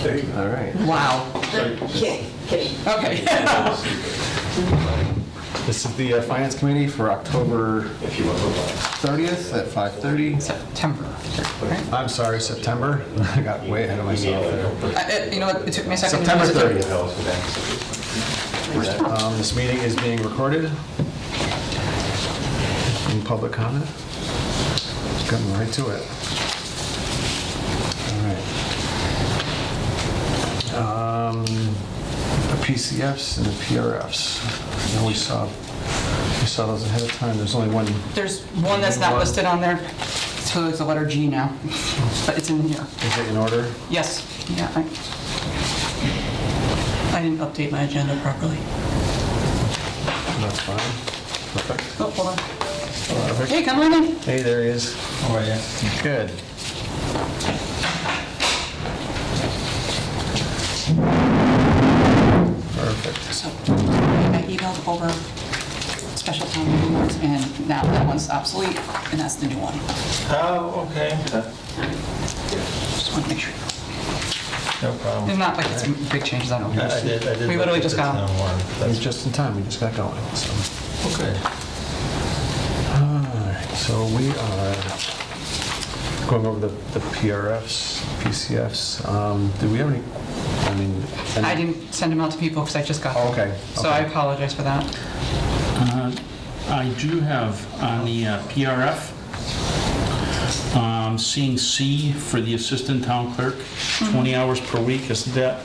All right. Wow. Kidding. Okay. This is the Finance Committee for October 30th at 5:30. September, right? I'm sorry, September. I got way ahead of myself there. You know what, it took me a second. September to- 30th. This meeting is being recorded. Any public comment? Getting right to it. All right. The PCFs and the PRFs. I know we saw those ahead of time. There's only one. There's one that's not listed on there, so it's a letter G now, but it's in here. Is it in order? Yes, yeah. I didn't update my agenda properly. That's fine. Perfect. Oh, hold on. Perfect. Hey, come on in. Hey, there he is. How are you? Good. Perfect. So, I emailed over special town meeting warrants, and now that one's obsolete, and that's the new one. Oh, okay. Just want to make sure. No problem. It's not like it's big changes, I don't know. I did. We literally just got them. That's just in time. We just got going. So. Okay. All right. So we are going over the PRFs, PCFs. Do we have any? I didn't send them out to people because I just got them. Oh, okay. So I apologize for that. I do have on the PRF, seeing C for the assistant town clerk, 20 hours per week, isn't that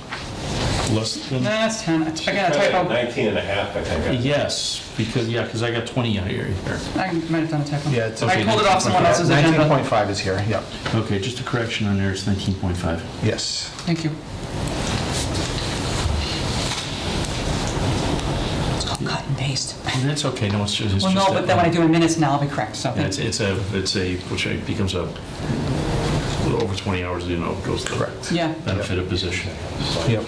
less No, than? that's 10. Again, a typo. 19 and a half, I think. Yes, because I got 20 out here. I might have done a typo. Yeah, it's I okay. pulled it off someone else's agenda. 19.5 is here. Yep. Okay, just a correction on there, it's 19.5. Yes. Thank you. It's called cut and paste. That's okay, no, it's just. Well, no, but then when I do my minutes now, I'll be correct, so. Yeah, which becomes a little over 20 hours, goes to the Correct. Yeah. benefit of position. Yep.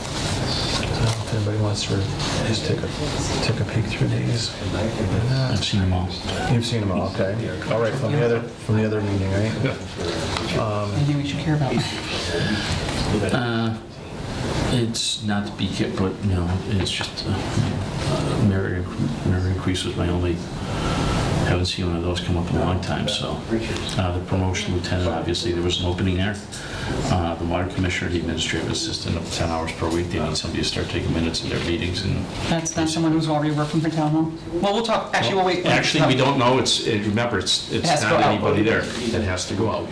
If anybody wants to just take a peek through these. I've seen them all. You've seen them all, okay. All right, from the other meeting, right? Anything we should care about? It's not to be kept, but, it's just, merit increase was my only, haven't seen one of those come up in a long time, so. The promotion lieutenant, obviously, there was an opening there. The water commissioner, the administrative assistant, up to 10 hours per week. They need somebody to start taking minutes in their meetings and. That's not someone who's already working for town hall? Well, we'll talk, actually, we'll wait. Actually, we don't know, remember, it's has to go not out. anybody there. It has to go out.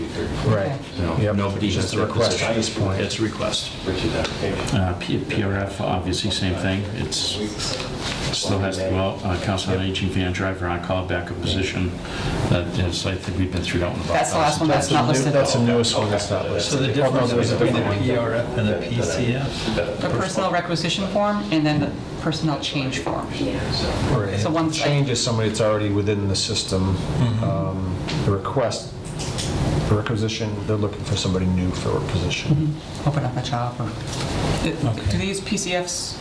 Right. Yep. Nobody has Just a that request position. at this point. It's a request. PRF, obviously, same thing. Still has to go out. Council on Aging van driver on call backup position. That is, I think we've been through that one about. That's the last one that's not listed. That's the newest one that's not listed. So the difference between the PRF and the PCF? The personnel requisition form and then the personnel change form. Right. So one's like- Change is somebody that's already within the system. The requisition, they're looking for somebody new for a position. Open up a job or, do these PCFs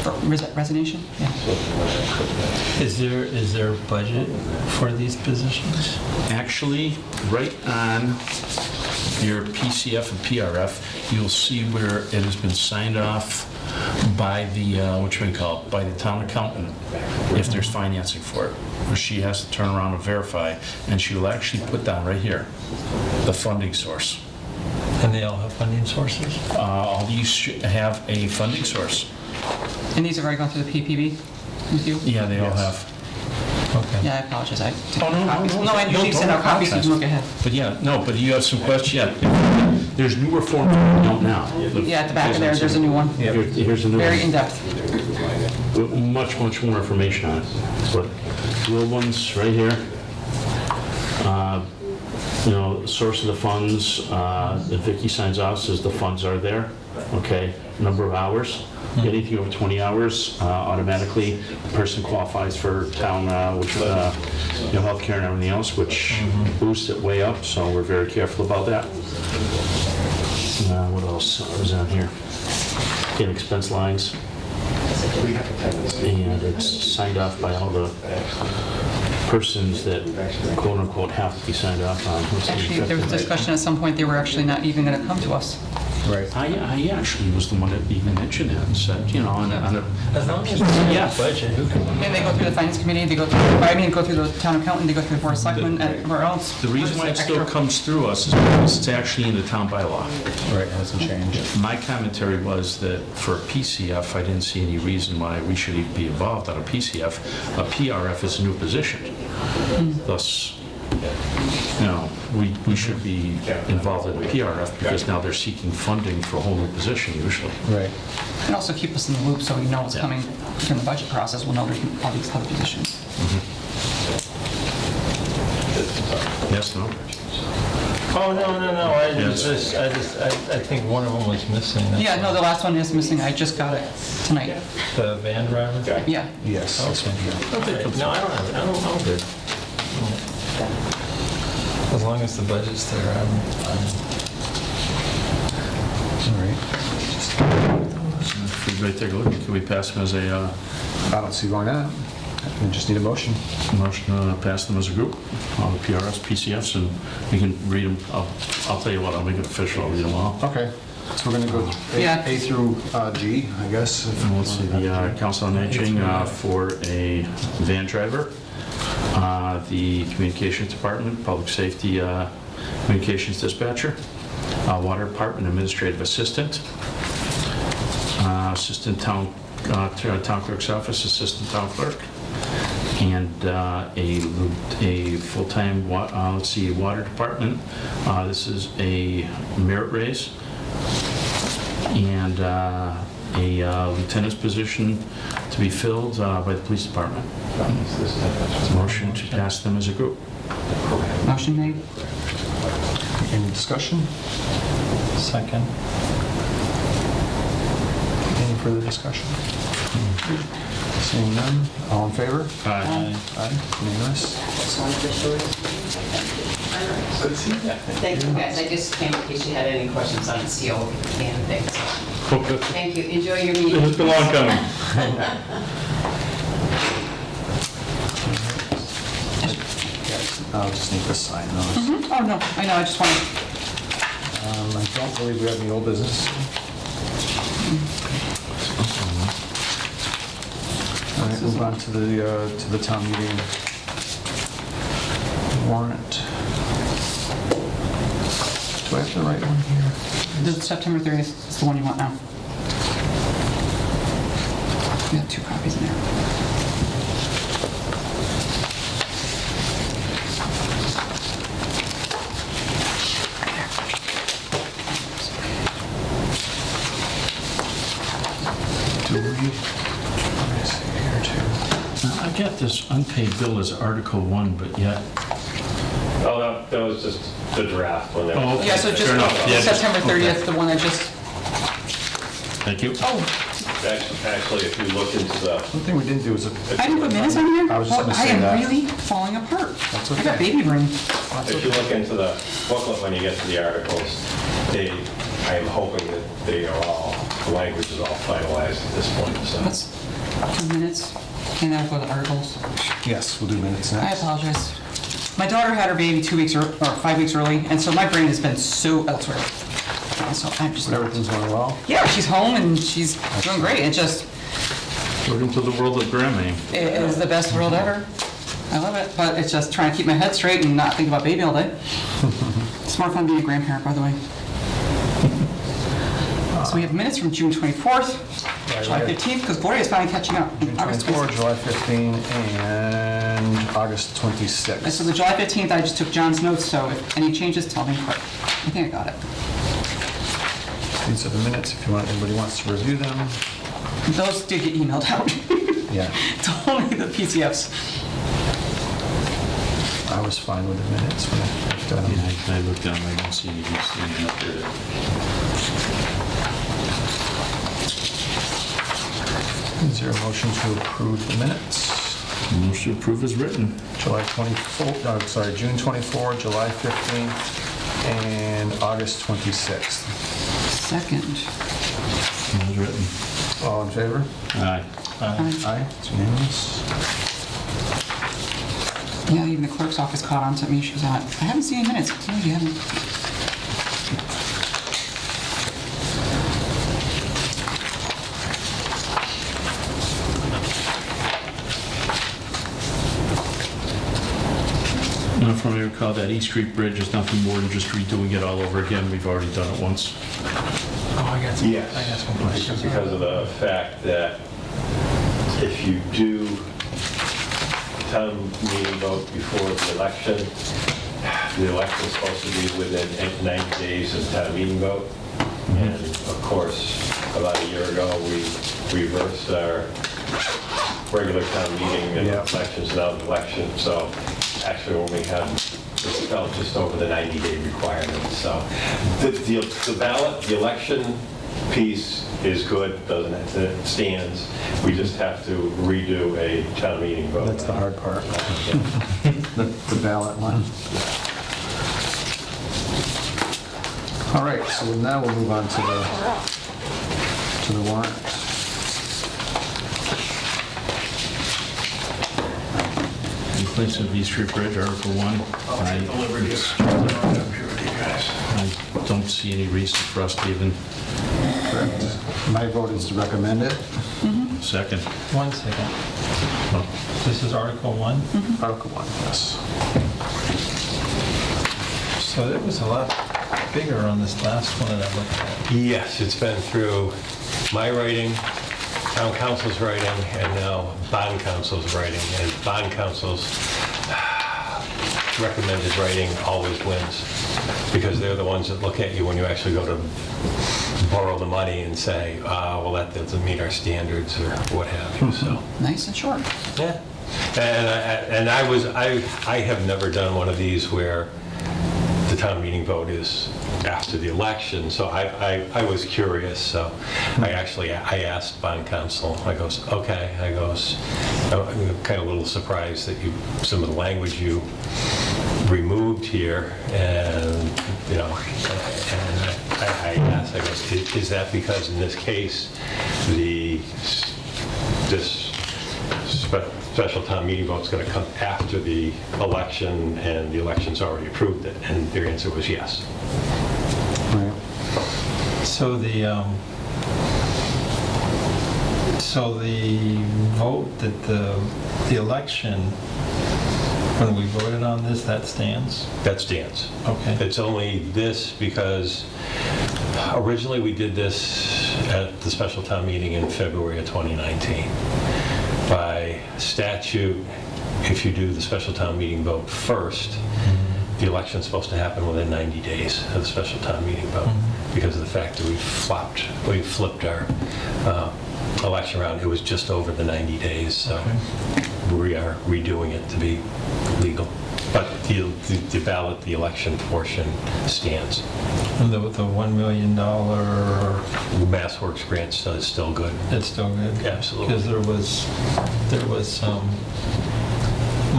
for resignation? Yeah. Is there a budget for these positions? Actually, right on your PCF and PRF, you'll see where it has been signed off by the, by the town accountant, if there's financing for it. Where she has to turn around and verify, and she will actually put down right here, the funding source. And they all have funding sources? All these should have a funding source. And these have already gone through the PPV with you? Yeah, they all have. Okay. Yeah, I apologize. I didn't Oh, no, have no, copies. no. No, I usually No, send out don't copies so you can look ahead. But yeah, no, but you have some questions, yeah. There's newer forms we don't now. Yeah, at the back of there's a new one. Here's a new one. Very in-depth. With much more information on it. But the old ones right here. Source of the funds, if Vicky signs off, says the funds are there, okay, number of hours. Anything over 20 hours, automatically the person qualifies for town, healthcare and everything else, which boosts it way up, so we're very careful about that. What else is on here? Again, expense lines. And it's signed off by all the persons that quote unquote have to be signed off on. What's the Actually, there was effective date? discussion at some point, they were actually not even going to come to us. Right. I actually was the one that even mentioned it and said, you know, on a As long as it's Yeah. budget, who can? And they go through the finance committee, they go through, go through the town accountant, they go through the board of selectmen, and everywhere else. The reason why it still Extra- comes through us is because it's actually in the town bylaw. Right, it hasn't changed. My commentary was that for a PCF, I didn't see any reason why we should even be involved on a PCF. A PRF is a new position. Thus, you know, we should be involved in the PRF because now they're seeking funding for a whole new position usually. Right. And also keep us in the loop so we know what's Yeah. coming during the budget process, we'll know there's all these other positions. Yes, no? Oh, no, Yes. I think one of them was missing. That's Yeah, no, all. the last one is missing, I just got it tonight. The van driver? Yeah. Yes. this one here. Okay. No, I don't have it, I'm good. As long as the budget's there, I'm All right. If everybody take a look, can we pass them as a I don't see why not. We just need a motion. motion to pass them as a group, all the PRS, PCFs, and we can read them. I'll tell you what, I'll make it official, I'll read them all. Okay. So we're going to go Yeah. A through G, I guess. And let's see, the Council on Aging for a van driver, the Communications Department, Public Safety Communications Dispatcher, Water Department Administrative Assistant, Assistant Town Clerk's Office, Assistant Town Clerk, and a full-time, Water Department. This is a merit raise, and a lieutenant's position to be filled by the police department. Motion to pass them as a group. Motion made. Any discussion? second. Any further discussion? Seeing none, all in favor? Aye. Aye, unanimous. Thank you, guys. I just came in case you had any questions on the CO and things. Thank you. Enjoy your meeting. It's been long coming. I'll just need to sign those. Oh, no, I know, I just wanted, I don't believe we have any old business. All right, move on to the town meeting warrant. Do I have the right one here? the September 30th is the one you want now. We have 2 copies in there. Do we? Let me see here too. Now, I got this unpaid bill as Article 1, but yet, Oh, that was just the draft when they. Oh, okay. Yeah, so just Fair enough. Yeah, just- September 30th, the one I just, thank you. oh, Actually, if you look into the, One thing we didn't do is, I didn't put minutes on here? I was just gonna Oh, say that. I am really falling apart. That's I got okay. baby brain. if you look into the booklet when you get to the articles, I am hoping that they are all, the language is all finalized at this point, so. Let's do minutes, and then I'll go to articles. yes, we'll do minutes I next. apologize. My daughter had her baby 2 weeks or 5 weeks early, and so my brain has been so elsewhere. So I'm just, But everything's going well. yeah, she's home and she's doing great. It just, Welcome to the world of Grammy. it is the best world ever. I love it, but it's just trying to keep my head straight and not think about baby all day. It's more fun being a grandparent, by the way. So we have minutes from June 24th, July 15th, because Gloria is finally catching up. June August 24, 26th. July 15, and August And 26. so the July 15th, I just took John's notes, so if any changes, tell me quick. I think I got it. These are the minutes, if anybody wants to review them. Those did get emailed out. Yeah, It's only the PCFs. I was fine with the minutes when I looked at them. Yeah, I looked down, I don't see any Is there a motion to approve the minutes? Motion to approve is written. July 24, sorry, June 24, July 15, and August 26th. Second. Is written. All in favor? Aye. Aye, it's unanimous. Yeah, even the clerk's office caught on to me. She was like, I haven't seen any minutes. No, you haven't. If I recall, that East Street Bridge is nothing more than just redoing it all over again. We've already done it once. Oh, I got some Yes, questions. because of the fact that if you do town meeting vote before the election's supposed to be within 90 days of town meeting vote. And of course, about a year ago, we reversed our regular town meeting and elections, now the election. So actually, when we had, it fell just over the 90-day requirement. So the ballot, the election piece is good, doesn't it? It stands. We just have to redo a town meeting vote. That's the hard part. The ballot one. All right, so now we'll move on to the warrant. In place of East Street Bridge, Article 1. I don't see any reason for us to even Correct. My vote is to recommend it. second. 1 second. Oh, This is Article 1? Article 1, yes. So it was a lot bigger on this last one that I looked at. Yes, it's been through my writing, town council's writing, and now bond council's writing. And bond council's recommended writing always wins, because they're the ones that look at you when you actually go to borrow the money and say, well, that doesn't meet our standards or what have you, so. Nice and short. Yeah. And I have never done one of these where the town meeting vote is after the election, so I was curious, so I asked bond council, I goes, okay, I'm kind of a little surprised that some of the language you removed here, and, you know, and I asked, I goes, is that because in this case, this special town meeting vote's going to come after the election, and the election's already approved it? And their answer was yes. Right. So the vote that the election, when we voted on this, that stands? That stands. Okay. It's only this because originally we did this at the special town meeting in February of 2019. By statute, if you do the special town meeting vote first, the election's supposed to happen within 90 days of the special town meeting vote, because of the fact that we flipped our election around. It was just over the 90 days, so we are redoing it to be legal. But the ballot, the election portion stands. And the $1 million, Mass Works grant is still good. it's still good? Absolutely. Because there was some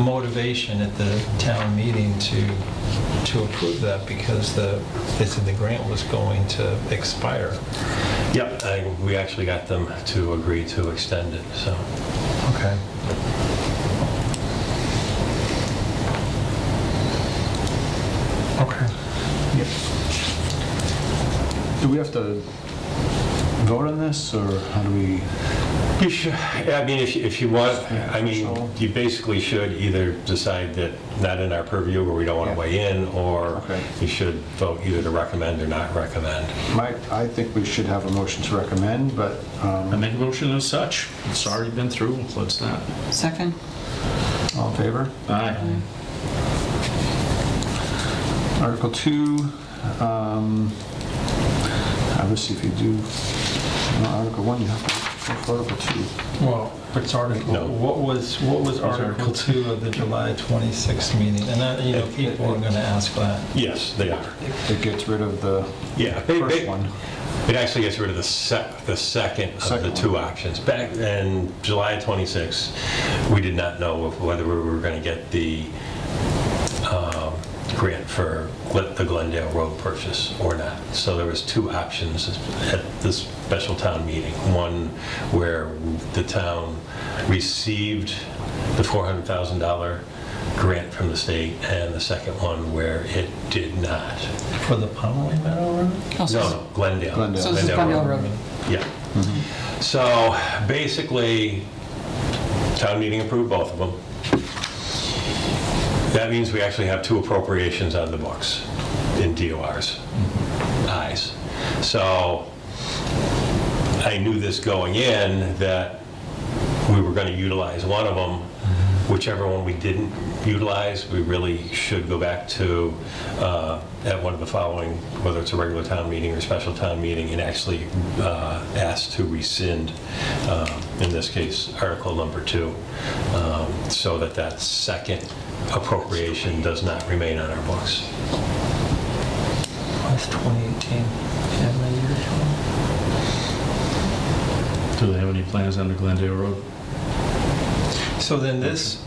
motivation at the town meeting to approve that, because they said the grant was going to expire. Yep, we actually got them to agree to extend it, so. Okay. Okay. Yep. Do we have to vote on this, or how do we? You should, I mean, if you want, I mean, you basically should either decide that not in our purview, or we don't want to weigh in, or Okay. you should vote either to recommend or not recommend. I think we should have a motion to recommend, but I make a motion as such. It's already been through, let's not. Second? all in favor? Aye. Article 2, obviously if you do Article 1, you have to go for Article 2. Well, it's Article, No. what was Article 2 of the July 26th meeting? And that, people are going to ask that. Yes, they are. It gets rid of the Yeah. first one. It actually gets rid of the second of the Second two one. options. Back in July 26, we did not know whether we were going to get the grant for the Glendale Road purchase or not. So there was two options at this special town meeting. One where the town received the $400,000 grant from the state, and the second one where it did not. For the Pomeroy Meadow Road? Oh, so- No, Glendale. Glendale. So this is Glendale Road. Yeah. So basically, town meeting approved both of them. That means we actually have 2 appropriations on the books in DOR's eyes. So I knew this going in, that we were going to utilize one of them. Whichever one we didn't utilize, we really should go back to at one of the following, whether it's a regular town meeting or special town meeting, and actually ask to rescind, in this case, Article number 2, so that that second appropriation does not remain on our books. That's 2018. Yeah, my year. Do they have any plans on the Glendale Road? So then this,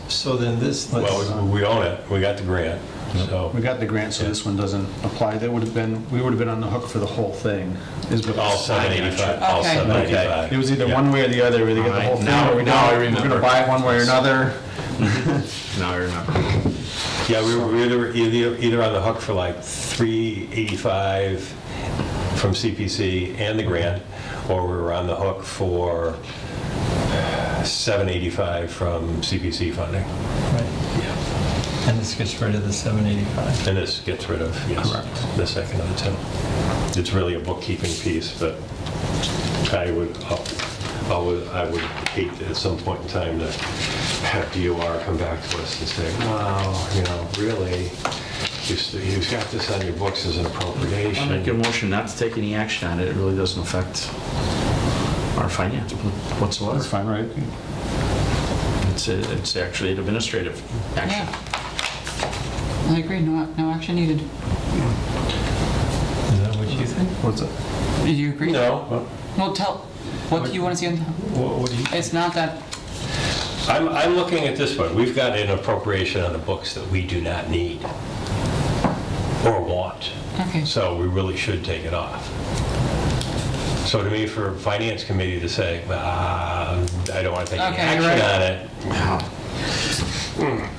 Well, we own it, we got the grant, so. We got the grant, so this one doesn't apply. We would have been on the hook for the whole thing. Is what All it's saying, 785, actually. all Okay. 785. It was either Yeah. one way or the other. We either get the whole thing, or we Now I don't. We're remember. gonna buy it one way or another. No, I remember. Yeah, we were either on the hook for like 385 from CPC and the grant, or we were on the hook for 785 from CPC funding. right. And this gets rid of the 785. And this gets rid of, yes, the second of the 2. It's really a bookkeeping piece, but I would hate at some point in time to have DOR come back to us and say, wow, really, you've got this on your books as an appropriation. I'll make a motion not to take any action on it. It really doesn't affect our finance whatsoever. That's fine, right? It's actually an administrative action. Yeah. I agree, no action needed. Is that what you think? What's it? Do you agree? No, Well, what do you want to see on, what do you? it's not that, I'm looking at this one. We've got an appropriation on the books that we do not need or want. okay. So we really should take it off. So to me, for Finance Committee to say, I don't want to take any Okay, action right. on it,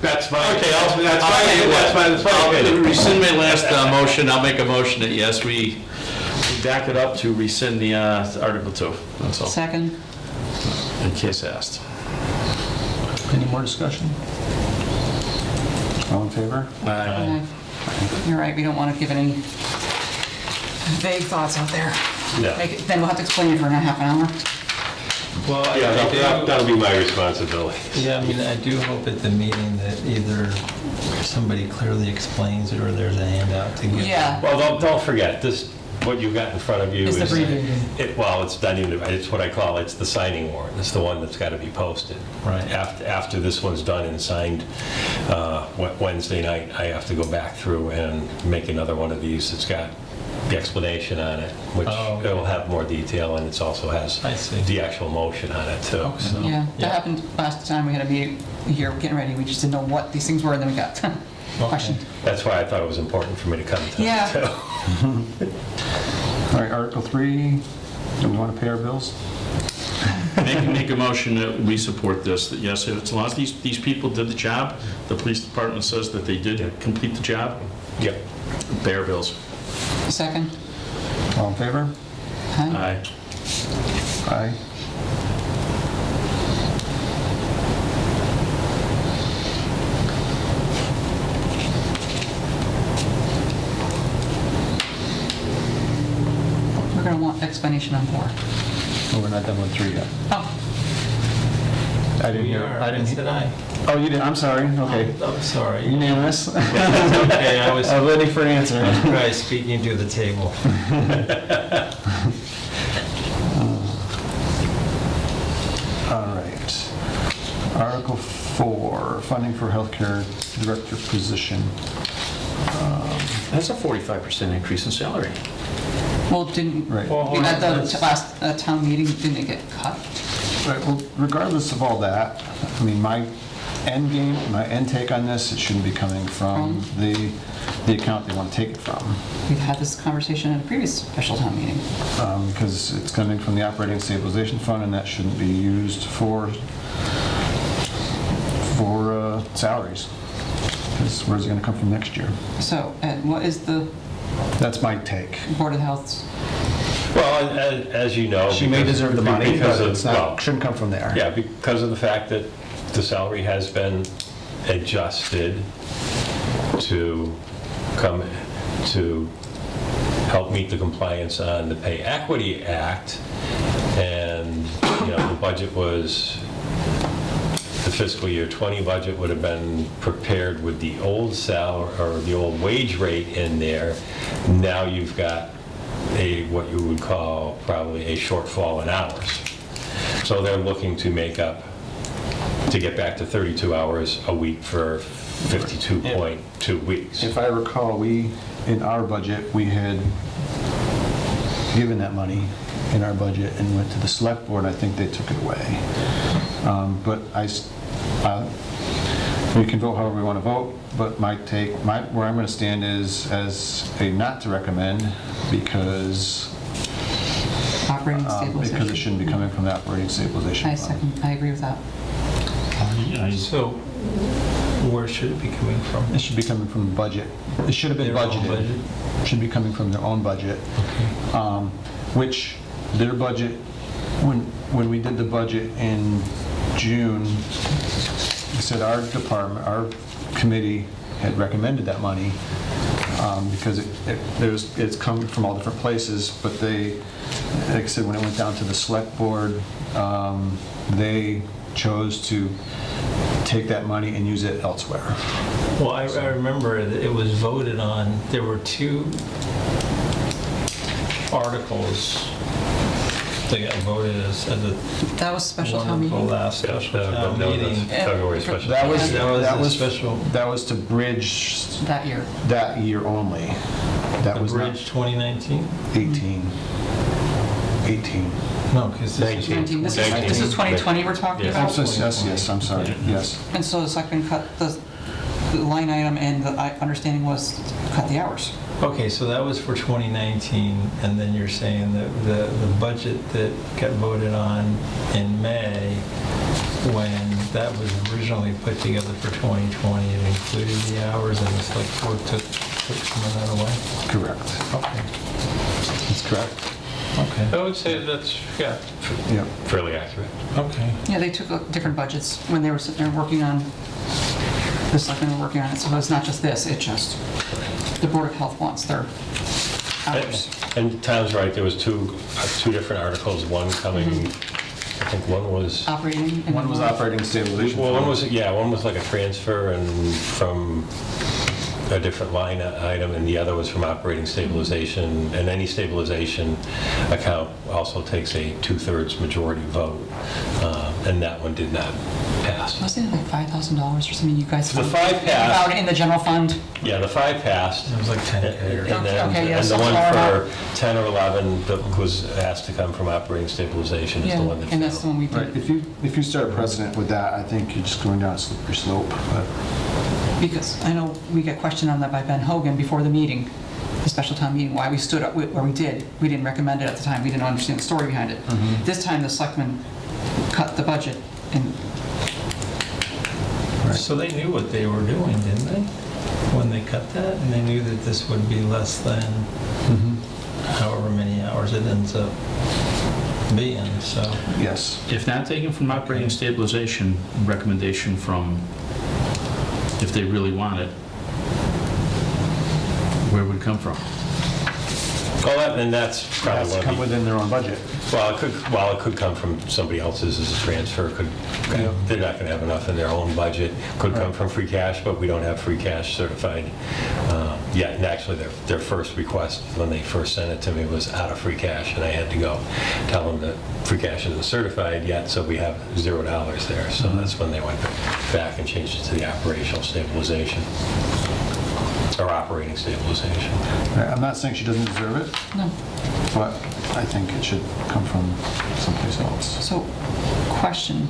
that's my, Okay, that's my I'll opinion. rescind my last motion. I'll make a motion that yes, we back it up to rescind the Article 2. That's all. Second, In case asked. Any more discussion? All in favor? you're right, we don't want to give any vague thoughts out there. No. Then we'll have to explain it for a half an hour. Well, Yeah, that'll be my responsibility. yeah, I mean, I do hope at the meeting that either somebody clearly explains it or there's a handout to give. Yeah. Well, don't forget, this, what you've got in front of you It's the is, preview. well, it's not even, it's what I call, it's the signing warrant. It's the one that's got to be posted. Right. After this one's done and signed Wednesday night, I have to go back through and make another one of these that's got the explanation on it, which Oh. it'll have more detail, and it also has I see. the actual motion on it too. So. Yeah, that happened last time we had a meeting here getting ready. We just didn't know what these things were, and then we got questioned. That's why I thought it was important for me to come tonight Yeah. too. All right, Article 3, do we want to pay our bills? Make a motion that we support this, that yes, as long as these people did the job, the police department says that they did complete the job, Yep. pay our bills. Second? All in favor? Aye. Aye. Aye. We're going to want explanation on 4. Oh, we're not done with 3 yet. Oh, I didn't We hear. are, I didn't said I. Oh, you did, I'm sorry, okay. I'm sorry. Unanimous? Okay, I was Waiting for an answer. probably speaking to the table. All right. Article 4, funding for healthcare director position. That's a 45% increase in salary. well, didn't, Right. at the last town meeting, didn't it get cut? Right, well, regardless of all that, I mean, my end game, my end take on this, it shouldn't be coming from the account they want to take it from, We've had this conversation at a previous special town meeting. because it's coming from the operating stabilization fund, and that shouldn't be used for salaries. Because where's it gonna come from next year? So, Ed, what is the That's my take. Board of Health's? Well, as you know. She may because- deserve the money, because but of- it's well, not, shouldn't come from there. Yeah, because of the fact that the salary has been adjusted to come, to help meet the compliance on the Pay Equity Act. And, the budget was, the fiscal year 20 budget would have been prepared with the old salary, or the old wage rate in there. Now you've got what you would call probably a shortfall in hours. So they're looking to make up, to get back to 32 hours a week for 52.2 weeks. If I recall, in our budget, we had given that money in our budget and went to the select board, I think they took it away. But we can vote however we want to vote, but my take, where I'm going to stand is as a not to recommend, because Operating stabilization? because it shouldn't be coming from the operating stabilization I fund. second, I agree with that. So where should it be coming from? It should be coming from the budget. It should have been Their own budgeted. budget? Should be coming from their own budget. Okay. Which their budget, when we did the budget in June, we said our department, our committee had recommended that money because it's come from all different places, but they, like I said, when it went down to the select board, they chose to take that money and use it elsewhere. Well, I remember that it was voted on, there were two articles that got voted as the That was special one town of the meeting. last special Yeah, town that was meeting. February special. That was, That was that the was special- that was to bridge That year. that year only. That The was not bridge 2019? 18. 18. No, because this is 19. This Nineteen. is 2020 we're talking Yes. about? Yes, I'm sorry, yes. And so the selectmen cut the line item, and the understanding was cut the hours. Okay, so that was for 2019, and then you're saying that the budget that got voted on in May, when that was originally put together for 2020, it included the hours, and the select board took some of that away? Correct. Okay, That's correct. okay, I would say that's, yeah, Yeah. fairly accurate. okay. Yeah, they took different budgets when they were sitting there working on, the selectmen were working on it, so it's not just this, it just, the Board of Health wants their hours. And Tom's right, there was two different articles, one coming, I think one was, Operating. and One was operating stabilization. well, one fund. was, yeah, one was like a transfer and from a different line item, and the other was from operating stabilization. And any stabilization account also takes a 2/3 majority vote, and that one did not pass. Wasn't it like $5,000 or something you guys? The 5 passed. About it in the general fund? Yeah, the 5 passed. It was like 10K or And then, Okay, yeah, and the so one far for 10 or 11 that was asked to come from operating stabilization is Yeah, the one that and that's the failed. one we Right, did. if you start a precedent with that, I think you're just going down a slippery slope. But Because I know we got questioned on that by Ben Hogan before the meeting, the special town meeting, why we stood up where we did. We didn't recommend it at the time, we didn't understand the story behind it. This time, the selectmen cut the budget, and So they knew what they were doing, didn't they? When they cut that, and they knew that this would be less than however many hours it ends up being, so. yes, If not taken from operating stabilization, recommendation from, if they really want it, where would it come from? And that's it probably has to one come of the, within their own budget. well, it could come from somebody else's as a transfer, Yeah. they're not gonna have enough in their own budget. Could come Right. from free cash, but we don't have free cash certified yet. And actually, their first request, when they first sent it to me, was out of free cash, and I had to go tell them that free cash isn't certified yet, so we have $0 there. So that's when they went back and changed it to the operational stabilization, or operating stabilization. Right, I'm not saying she doesn't deserve it, no. but I think it should come from someplace else. So, question,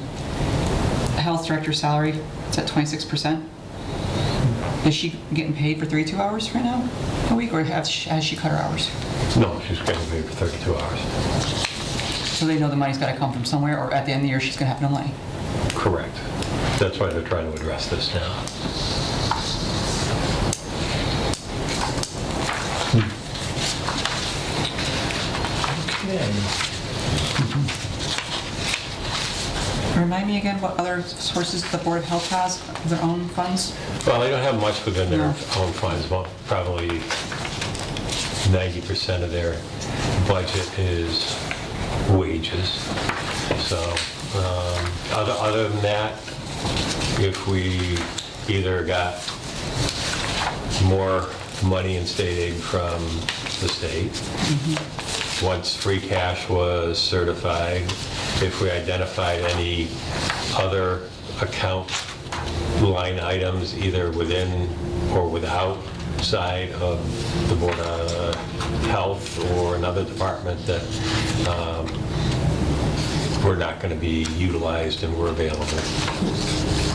health director salary, it's at 26%? Is she getting paid for 32 hours right now a week, or has she cut her hours? No, she's getting paid for 32 hours. So they know the money's gotta come from somewhere, or at the end of the year, she's gonna have no money? Correct. That's why they're trying to address this now. remind me again what other sources the Board of Health has of their own funds? Well, they don't have much within their No. own funds, probably 90% of their budget is wages. So, other than that, if we either got more money in state aid from the state, once free cash was certified, if we identified any other account line items, either within or without side of the Board of Health or another department that were not going to be utilized and were available.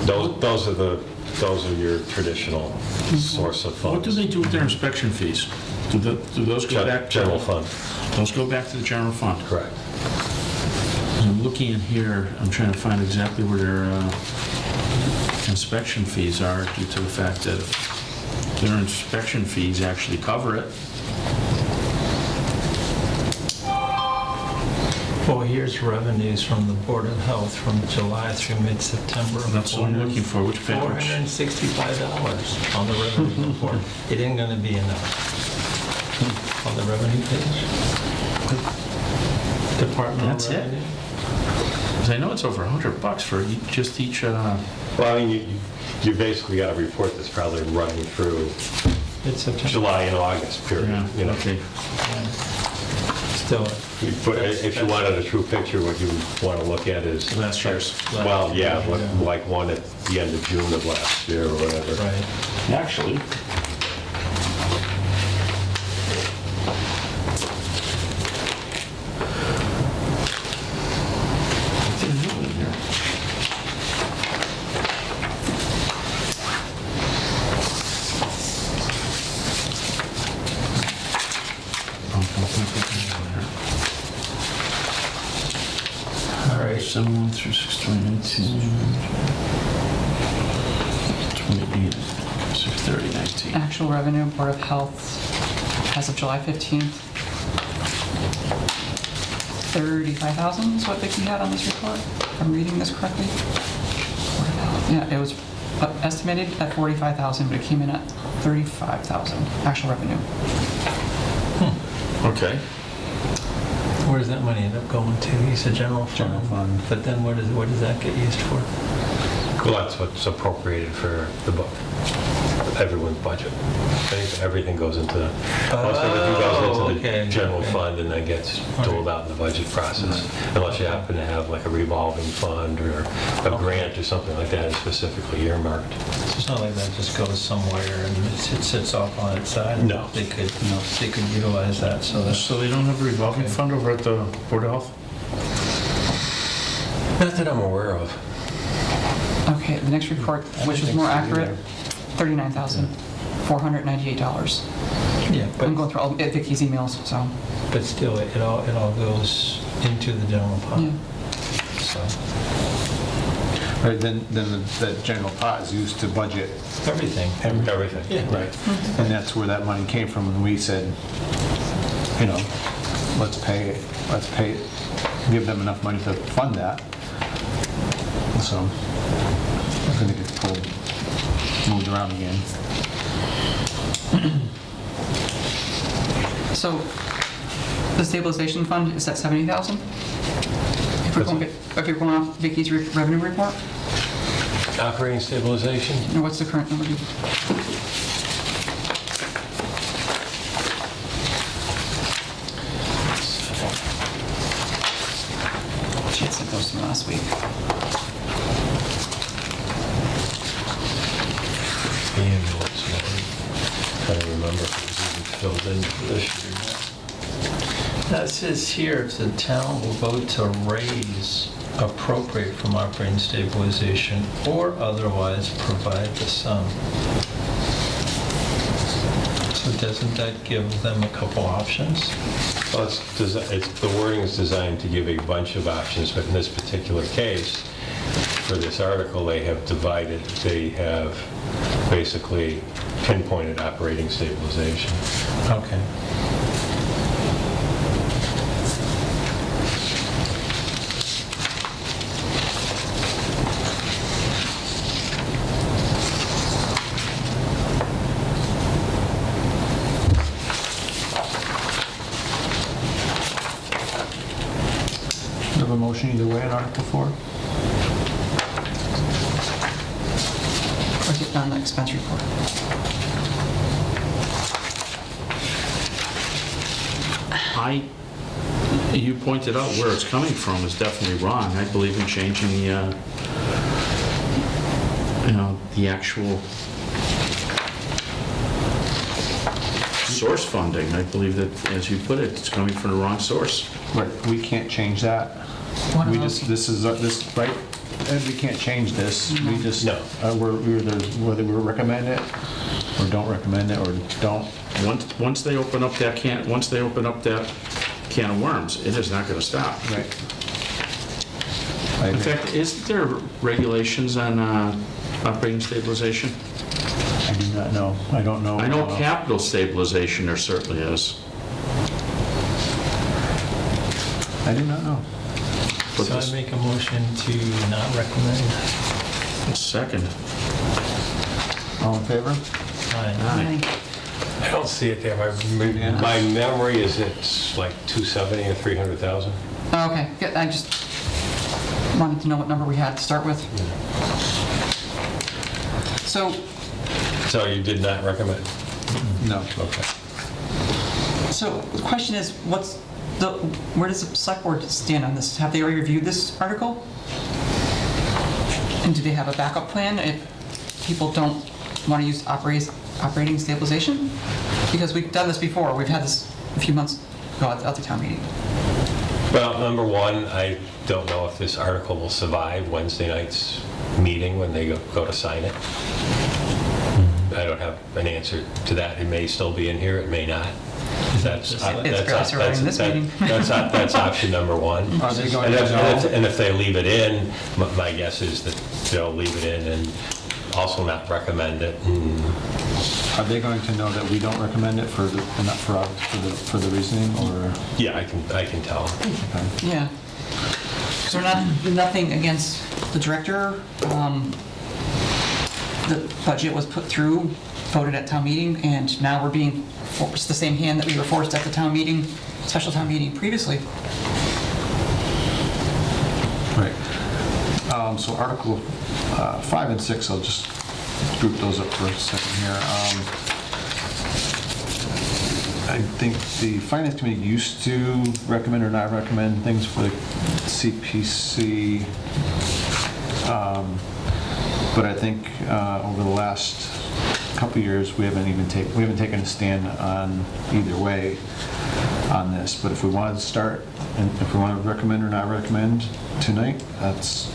Those are your traditional source of funds. What do they do with their inspection fees? Do those go back? General fund, Those go back to the general fund? correct. I'm looking in here, I'm trying to find exactly where their inspection fees are, due to the fact that if their inspection fees actually cover it. Well, here's revenues from the Board of Health from July through mid-September. That's what I'm looking for. Which page? $465 on the revenue report. It ain't gonna be enough. On the revenue page. Departmental That's it? revenue. Because I know it's over $100 for just each, Well, I mean, you basically got a report that's probably running through Mid-September. July and August period, yeah, you know. okay. Still, But if you wanted a true picture, what you want to look at is, Last year's. well, yeah, like one at the end of June of last year or whatever. right. Actually, I didn't have it in here. All right. 7/1 through 6/2019. 28, 6/30/19. Actual revenue, Board of Health, as of July 15th, 35,000 is what Vicki had on this report, if I'm reading this correctly. Board of Health, yeah, it was estimated at 45,000, but it came in at 35,000, actual revenue. Okay. Where does that money end up going to? You said general fund. General fund. But then what does that get used for? Well, that's what's appropriated for the book, everyone's budget. Everything goes into, most everything goes into okay, the general okay. fund and then gets doled out in the budget process. Unless you happen to have like a revolving fund or a grant or something like that is specifically earmarked. So it's not like that just goes somewhere and it sits off on its side? No. They could utilize that, so that's... So they don't have a revolving Okay. fund over at the Board of Health? Not that I'm aware of. Okay, the next report, which was more accurate, $39,498. Yeah, I'm going but through all Vicki's emails, so, still, it all goes into the general yeah. fund. So, Right, then the general pot is used to budget. everything. Everything. Yeah. Right. And that's where that money came from, and we said, you know, let's pay it, give them enough money to fund that. So, I think it's moved around again. So, the stabilization fund is at 70,000? If you're going off Vicki's revenue report? Operating stabilization? Or what's the current number? She had sent those to me last week. The ambulance one. I don't remember if it was even filled in for this year. That says here, if the town will vote to raise, appropriate from operating stabilization, or otherwise provide the sum. So doesn't that give them a couple options? Well, the wording is designed to give a bunch of options, but in this particular case, for this article, they have basically pinpointed operating stabilization. Okay. motion either way on Article 4? Or get on the expense report. You pointed out where it's coming from is definitely wrong. I believe in changing the actual source funding. I believe that, as you put it, it's coming from the wrong source. Right, we can't change that. One of We those. just, this is, this, right? Ed, we can't change this. We just, No. we're either, whether we recommend it or don't recommend it or don't. Once they open up that can of worms, it is not going to stop. Right. I In agree. fact, isn't there regulations on operating stabilization? I do not know. I don't know. I know capital stabilization there certainly is. I do not know. But So I this make a motion to not recommend. second. All in favor? Aye. Aye. I don't see it there. My memory is it's like 270 or 300,000. Oh, okay, good, I just wanted to know what number we had to start with. So, So you did not recommend? No. Okay. so the question is, where does the select board stand on this? Have they already reviewed this article? And do they have a backup plan if people don't want to use operating stabilization? Because we've done this before, we've had this a few months ago at the other town meeting. Well, number one, I don't know if this article will survive Wednesday night's meeting when they go to sign it. I don't have an answer to that. It may still be in here, it may not. That's barely surviving this meeting. That's option number one. Are they going And to know? and if they leave it in, my guess is that they'll leave it in and also not recommend it. Are they going to know that we don't recommend it for the, not for the reasoning, or? Yeah, I can tell. Okay. Yeah. So nothing against the director. The budget was put through, voted at town meeting, and now we're being forced the same hand that we were forced at the town meeting, special town meeting previously. Right. So Article 5 and 6, I'll just group those up for a second here. I think the Finance Committee used to recommend or not recommend things for the CPC, but I think over the last couple of years, we haven't taken a stand on either way on this. But if we want to start, and if we want to recommend or not recommend tonight, that's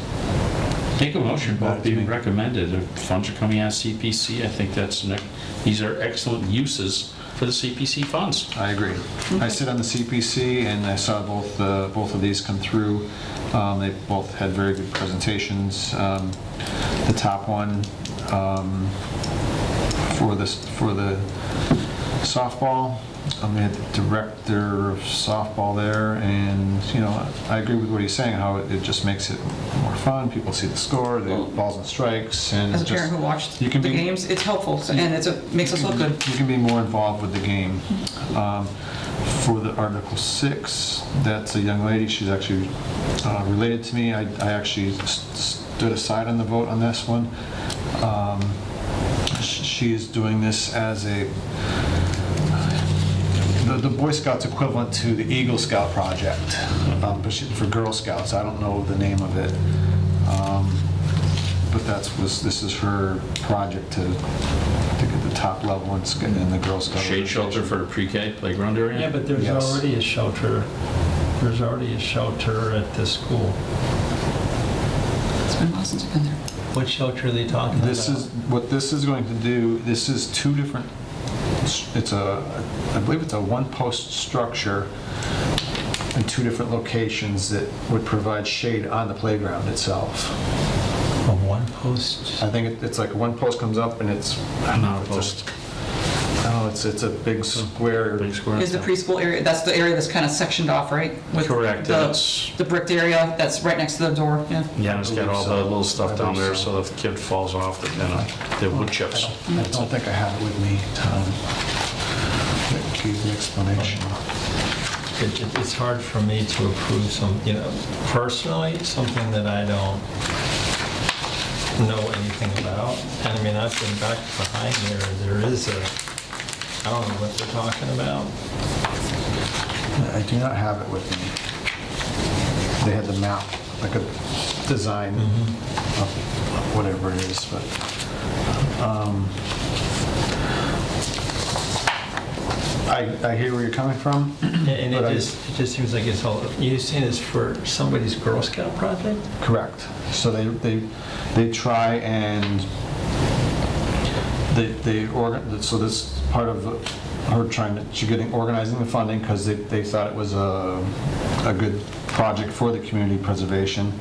Make a motion, both being recommended. If funds are coming out of CPC, I think these are excellent uses for the CPC funds. I agree. I sit on the CPC, and I saw both of these come through. They both had very good presentations. The top one for the softball, they had the director of softball there, and I agree with what he's saying, how it just makes it more fun. People see the score, the balls and strikes, and As a parent who watched you the can be- games, it's helpful, and makes us look good. You can be more involved with the game. For the Article 6, that's a young lady. She's actually related to me. I actually stood aside on the vote on this one. She is doing this as the Boy Scouts equivalent to the Eagle Scout project, but for Girl Scouts. I don't know the name of it, but this is her project to get the top level in the Girl Scout. Shade shelter for the pre-K playground area? Yeah, but there's Yes. already a shelter. There's already a shelter at the school. It's been a while since I've been there. What shelter are they talking about? What this is going to do. This is two different. I believe it's a one-post structure in two different locations that would provide shade on the playground itself. A one-post? I think it's like one post comes up and it's it's a big square. Big square. Is the preschool area, that's the area that's kind of sectioned off, right? With Correct, the- it's- The bricked area that's right next to the door, yeah. Yeah, it's got all the little stuff down there, so. so if the kid falls off, the wood chips. I don't think I have it with me, Tom. That gives an explanation. it's hard for me to approve personally, something that I don't know anything about. And I mean, I've been back behind there is I don't know what they're talking about. I do not have it with me. They had the map, like a design of whatever it is, but I hear where you're coming from. And but it just seems like it's all, you're saying it's for somebody's Girl Scout project? Correct. So they try and so this is part of her organizing the funding because they thought it was a good project for the community preservation.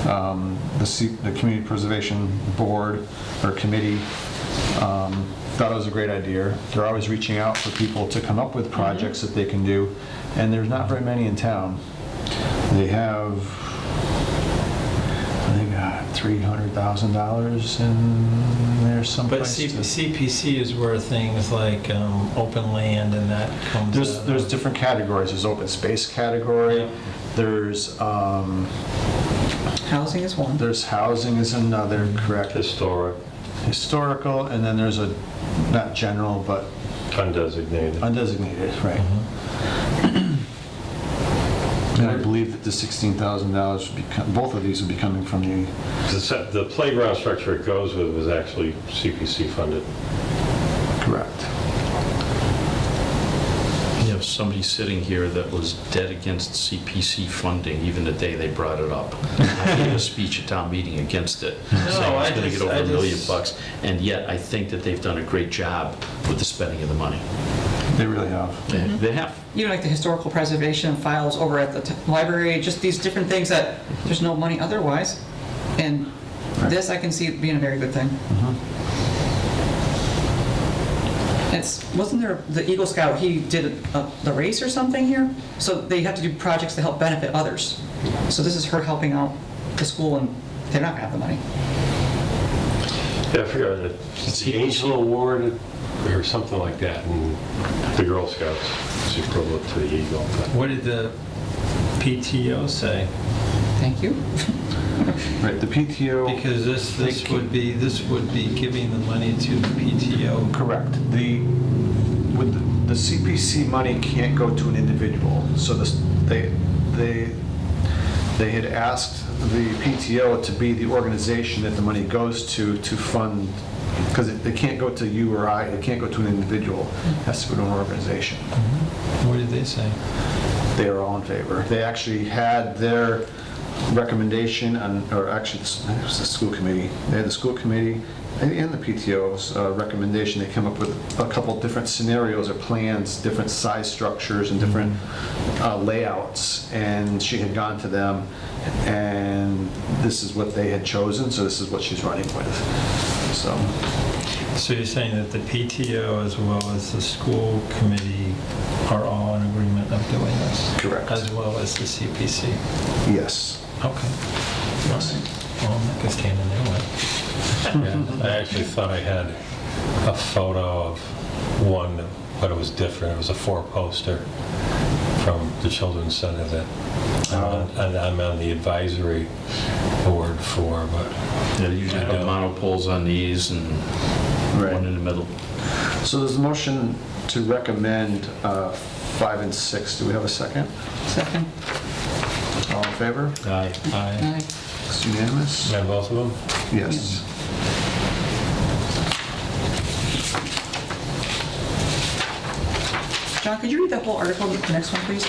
The community preservation board or committee thought it was a great idea. They're always reaching out for people to come up with projects that they can do, and there's not very many in town. They got $300,000 in there someplace. But CPC is where things like open land and that comes out. There's different categories. There's open space category. There's Housing is one. there's housing is another, correct? Historical, and then there's a, not general, but Undesignated. undesignated, right? And I believe that the $16,000 would be, both of these would be coming from the, The playground structure it goes with was actually CPC funded. correct. You have somebody sitting here that was dead against CPC funding even the day they brought it up. I gave a speech at town meeting against it, saying it's going to get over $1 million, and yet I think that they've done a great job with the spending of the money. They really have. They have. You know, like the historical preservation files over at the library, just these different things that there's no money otherwise. And this I can see being a very good thing. Wasn't there the Eagle Scout, he did the race or something here? So they have to do projects to help benefit others. So this is her helping out the school, and they're not gonna have the money. Yeah, I forgot it. It's the Angel Award or something like that, and the Girl Scouts is equivalent to the Eagle. What did the PTO say? Thank you. Right, the PTO. Because this would be giving the money to the PTO. Correct. The CPC money can't go to an individual. So they had asked the PTO to be the organization that the money goes to fund, because it can't go to you or I, it can't go to an individual. It has to go to an organization. What did they say? They are all in favor. They actually had their recommendation, or actually it was the school committee. They had the school committee and the PTO's recommendation. They came up with a couple different scenarios or plans, different size structures and different layouts, and she had gone to them, and this is what they had chosen, so this is what she's running with. So you're saying that the PTO as well as the school committee are all in agreement of doing this? Correct. As well as the CPC? Yes. Okay. Yes. Well, I'm not going to stand in their way. Yeah, I actually thought I had a photo of one, but it was different. It was a 4-poster from the Children's Center that I'm on the advisory board for, but Yeah, they usually have monopoles on these and one in the middle. So there's a motion to recommend 5 and 6. Do we have a second? Second. All in favor? Aye. Aye. It's unanimous? and both of them? Yes. John, could you read that whole article, the next one, please?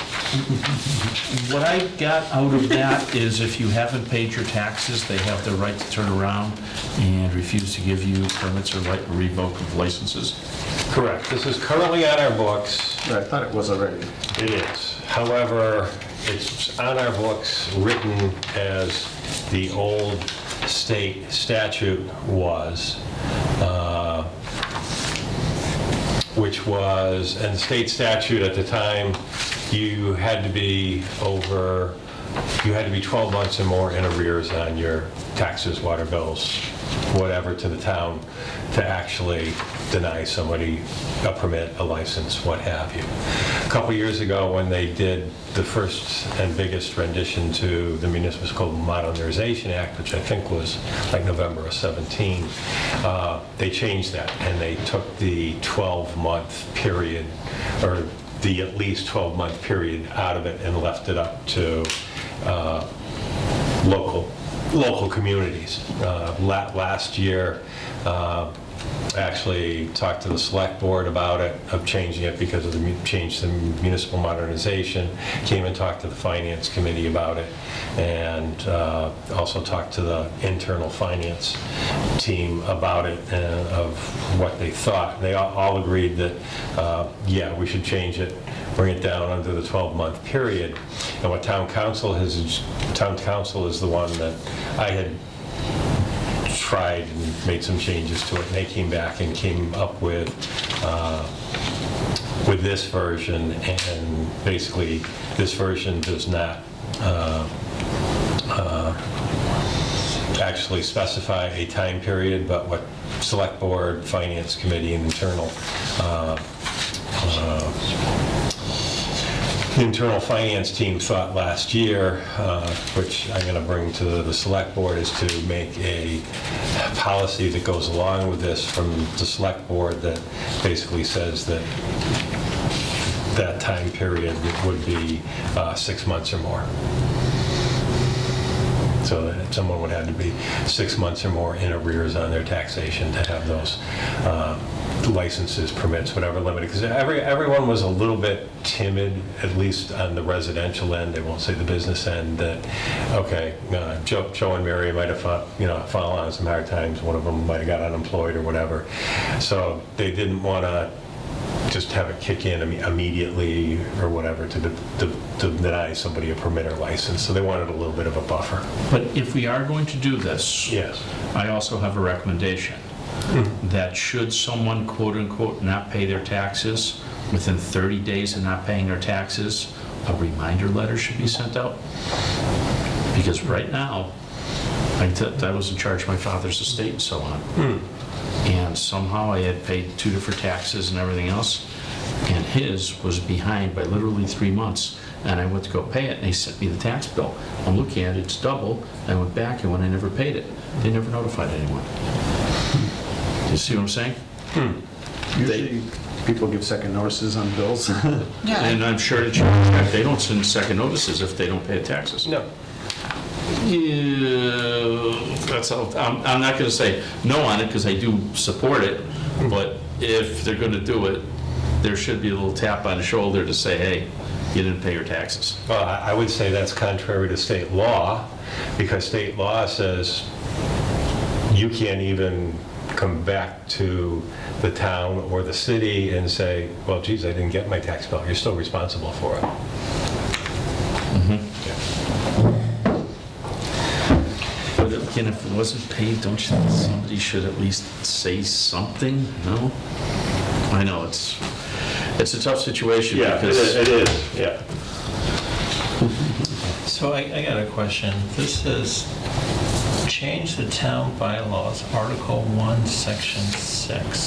What I got out of that is if you haven't paid your taxes, they have the right to turn around and refuse to give you permits or revoke of licenses. Correct. This is currently on our books. I thought it was already. It is. However, it's on our books written as the old state statute was, which was, and the state statute at the time, you had to be 12 months or more in arrears on your taxes, water bills, whatever, to the town to actually deny somebody a permit, a license, what have you. A couple years ago, when they did the first and biggest rendition to the Municipal Modernization Act, which I think was like November of 17, they changed that, and they took the 12-month period, or the at least 12-month period out of it, and left it up to local communities. Last year, actually talked to the select board about it, of changing it because of the change to municipal modernization, came and talked to the finance committee about it, and also talked to the internal finance team about it, and of what they thought. They all agreed that, yeah, we should change it, bring it down under the 12-month period. And what town council is the one that I had tried and made some changes to it, and they came back and came up with this version, and basically this version does not actually specify a time period, but what select board, finance committee, and internal finance team thought last year, which I'm going to bring to the select board, is to make a policy that goes along with this from the select board that basically says that that time period would be 6 months or more. So that someone would have to be 6 months or more in arrears on their taxation to have those licenses, permits, whatever limited. Because everyone was a little bit timid, at least on the residential end. They won't say the business end. That okay, Joe and Mary might have fallen on some hard times. One of them might have got unemployed or whatever. So they didn't want to just have it kick in immediately or whatever to deny somebody a permit or license. So they wanted a little bit of a buffer. But if we are going to do this, Yes. I also have a recommendation. That should someone, quote unquote, not pay their taxes within 30 days of not paying their taxes, a reminder letter should be sent out. Because right now, I was in charge of my father's estate and so on. And somehow I had paid 2 different taxes and everything else, and his was behind by literally 3 months. And I went to go pay it, and they sent me the tax bill. I'm looking at it, it's double. I went back, and when I never paid it, they never notified anyone. You see what I'm saying? Usually, people give second notices on bills. Yeah, And I'm sure that they don't send second notices if they don't pay taxes. No. Yeah, that's all. I'm not going to say no on it because I do support it, but if they're going to do it, there should be a little tap on the shoulder to say, hey, you didn't pay your taxes. Well, I would say that's contrary to state law, because state law says you can't even come back to the town or the city and say, well, geez, I didn't get my tax bill. You're still responsible for it. But again, if it wasn't paid, don't you think somebody should at least say something? No? I know, it's a tough situation because... it is, yeah. So I got a question. This says, change the town bylaws, Article 1, Section 6.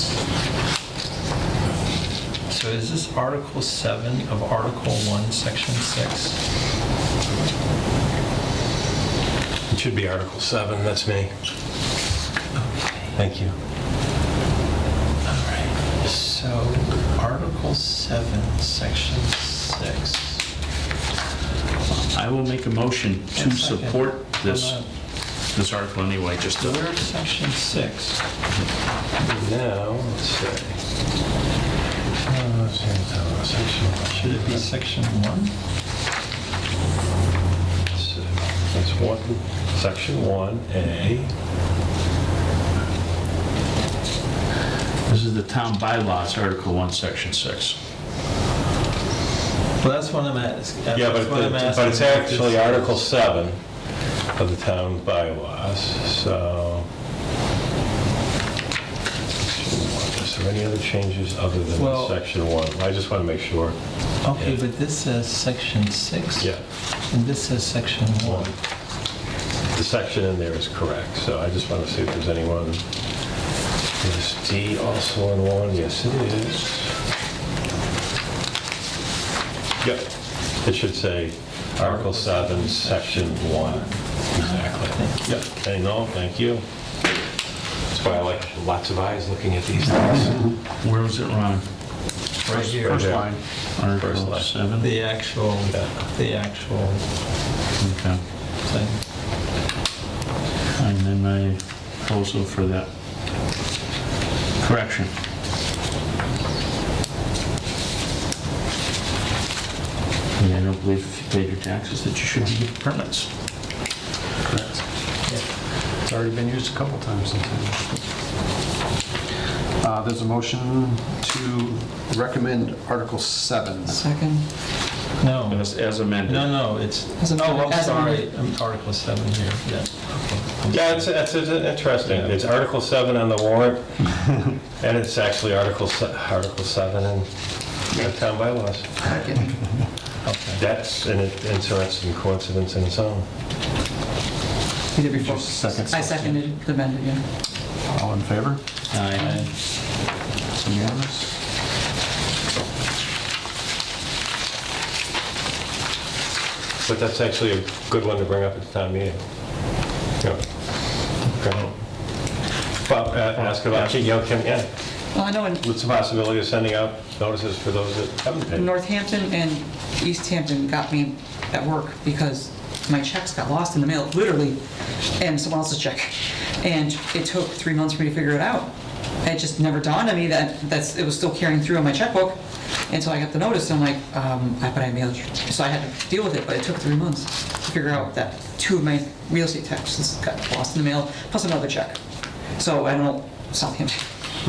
So is this Article 7 of Article 1, Section 6? It should be Article 7, that's me. Thank you. All right. So Article 7, Section 6. I will make a motion to One second. support this article anyway, just to... Where's Section 6? Now, let's see. Should it be Section 1? That's one, Section 1A. This is the town bylaws, Article 1, Section 6. Well, that's what I'm asking. Yeah, but it's actually Article 7 of the town bylaws, so... Is there any other changes other than Well- Section 1? I just want to make sure. Okay, Yeah. but this says Section 6? Yeah, And this says Section 1. the section in there is correct, so I just want to see if there's anyone Is D also in one? Yes, it is. Yep. It should say Article 7, Section 1. Exactly. Yep. I know, thank you. That's why I like lots of eyes looking at these things. Where was it, Ron? Right here. First line. Article line. 7? The actual Okay. thing. And then my proposal for that correction. Yeah, I don't believe if you paid your taxes that you should be getting permits. Correct. It's already been used a couple times in town. There's a motion to recommend Article 7. Second. No. As amended. No, it's, As amended. I'm As sorry, Article 7 here, yeah. Yeah, it's interesting. It's Article 7 on the warrant, and it's actually Article 7 in the town bylaws. Okay. That's an interesting coincidence in its own. You did before. Just a second. I seconded the amended, yeah. All in favor? Aye. It's unanimous. But that's actually a good one to bring up at the town meeting. Yeah. Okay. Bob, ask about, yeah. Well, I know in What's the possibility of sending out notices for those that haven't paid? Northampton and Easthampton got me at work because my checks got lost in the mail, literally, and someone else's check. And it took 3 months for me to figure it out. It just never dawned on me that it was still carrying through on my checkbook until I got the notice. I'm like, but I mailed you. So I had to deal with it, but it took 3 months to figure out that 2 of my real estate taxes got lost in the mail, plus another check. So I don't know, Southampton.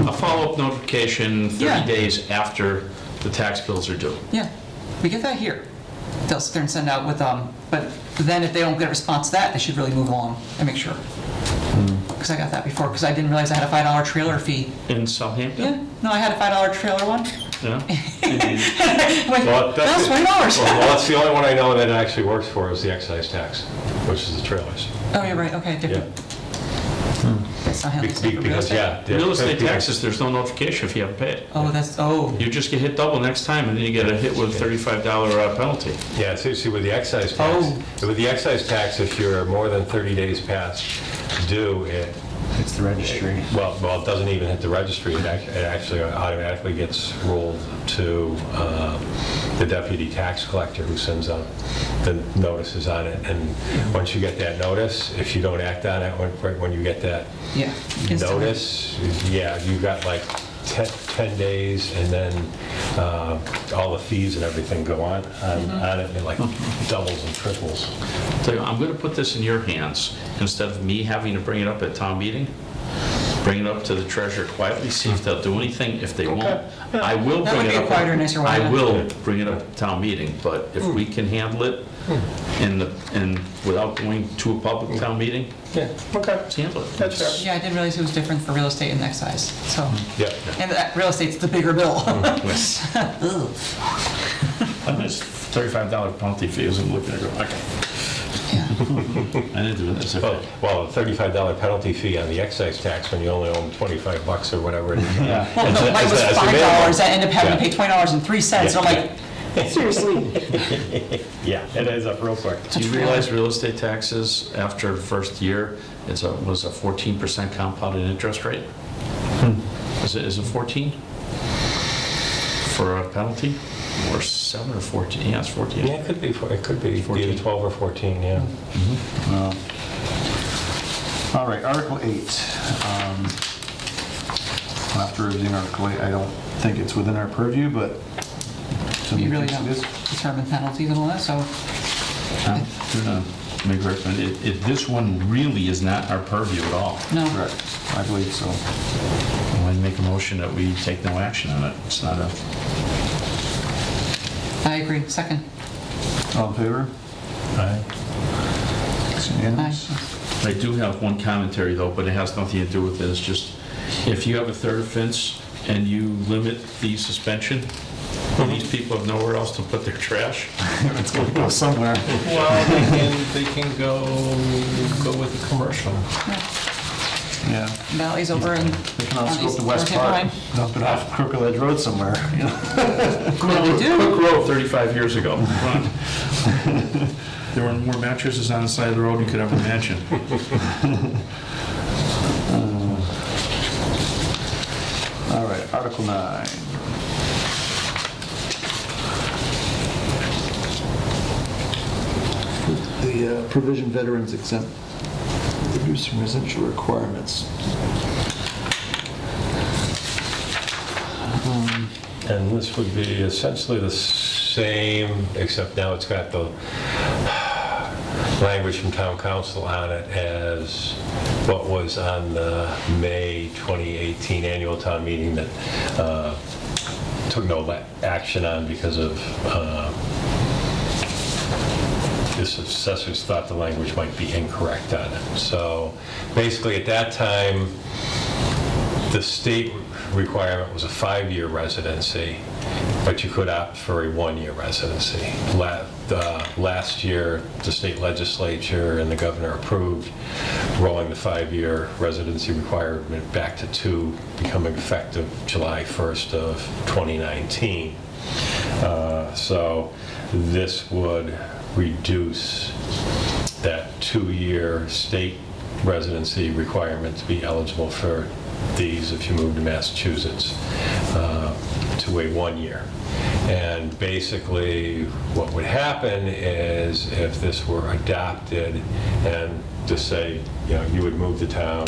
A follow-up notification Yeah. 30 days after the tax bills are due. Yeah, we get that here. They'll sit there and send out with, but then if they don't get a response to that, they should really move along and make sure. Because I got that before, because I didn't realize I had a $5 trailer fee. In Southampton? Yeah, no, I had a $5 trailer one. Yeah. Wait, Well, that's $20. Well, that's the only one I know that it actually works for is the excise tax, which is the trailers. Oh, you're right, okay, different. That's not how it's for real Because, estate. yeah. Real estate taxes, there's no notification if you haven't paid. Oh, You just get hit double next time, and then you get a hit with a $35 penalty. Yeah, see, with the excise tax, Oh. if you're more than 30 days past due, It's the registry. well, it doesn't even hit the registry. It actually automatically gets rolled to the deputy tax collector who sends out the notices on it. And once you get that notice, if you don't act on it when you get that Yeah. instantly. notice, yeah, you got like 10 days, and then all the fees and everything go on it, and it like doubles and triples. Tell you, I'm going to put this in your hands. Instead of me having to bring it up at town meeting, bring it up to the treasurer quietly, see if they'll do anything. If they won't, I will That bring would it be a up. quieter, nicer way, I yeah. will bring it up at town meeting, but if we can handle it without going to a public town meeting, Yeah, okay. let's handle it. That's fair. Yeah, I didn't realize it was different for real estate and excise, so. Yeah. And that real estate's the bigger bill. Yes. Ugh. And this $35 penalty fee is, I'm looking at it, okay. Yeah. I didn't do this. Well, a $35 penalty fee on the excise tax when you only owe them $25 or whatever it is. Yeah. Well, no, mine was As a $5, minimum. I ended up having to Yeah. pay $20.03, and I'm like, seriously? Yeah, it ends up real quick. Do you realize real estate taxes after the first year was a 14% compounded interest rate? Is it 14 for a penalty, or 7 or 14? Yeah, it's 14. Yeah, it could be 14. either 12 or 14, yeah. Well, all right, Article 8. After reviewing Article 8, I don't think it's within our purview, but We really thinks don't it is. determine penalties and all that, so. I'm gonna make a recommendation. This one really is not our purview at all. No. Correct, I believe so. I'm going to make a motion that we take no action on it. It's not a... I agree, second. All in favor? Aye. It's unanimous. I do have one commentary though, but it has nothing to do with this. Just if you have a third offense and you limit the suspension, these people have nowhere else to put their trash. It's going to go somewhere. Well, they can go with the commercial. Yeah. Valley's over in. They can also on go up to East West Northampton Park, Line. dump it off Crooked Ledge Road somewhere, you know? Yeah, they do. Cook Road 35 years ago. There were more mattresses on the side of the road than you could ever imagine. All right, Article 9. The provision veterans exempt reduce from residential requirements. And this would be essentially the same, except now it's got the language from town council on it as what was on the May 2018 annual town meeting that took no action on because of the assessors thought the language might be incorrect on it. So basically at that time, the state requirement was a 5-year residency, but you could opt for a 1-year residency. Last year, the state legislature and the governor approved rolling the 5-year residency requirement back to 2, becoming effective July 1st of 2019. So this would reduce that 2-year state residency requirement to be eligible for these if you move to Massachusetts to a 1-year. And basically what would happen is if this were adopted and just say, you know, you would move to town,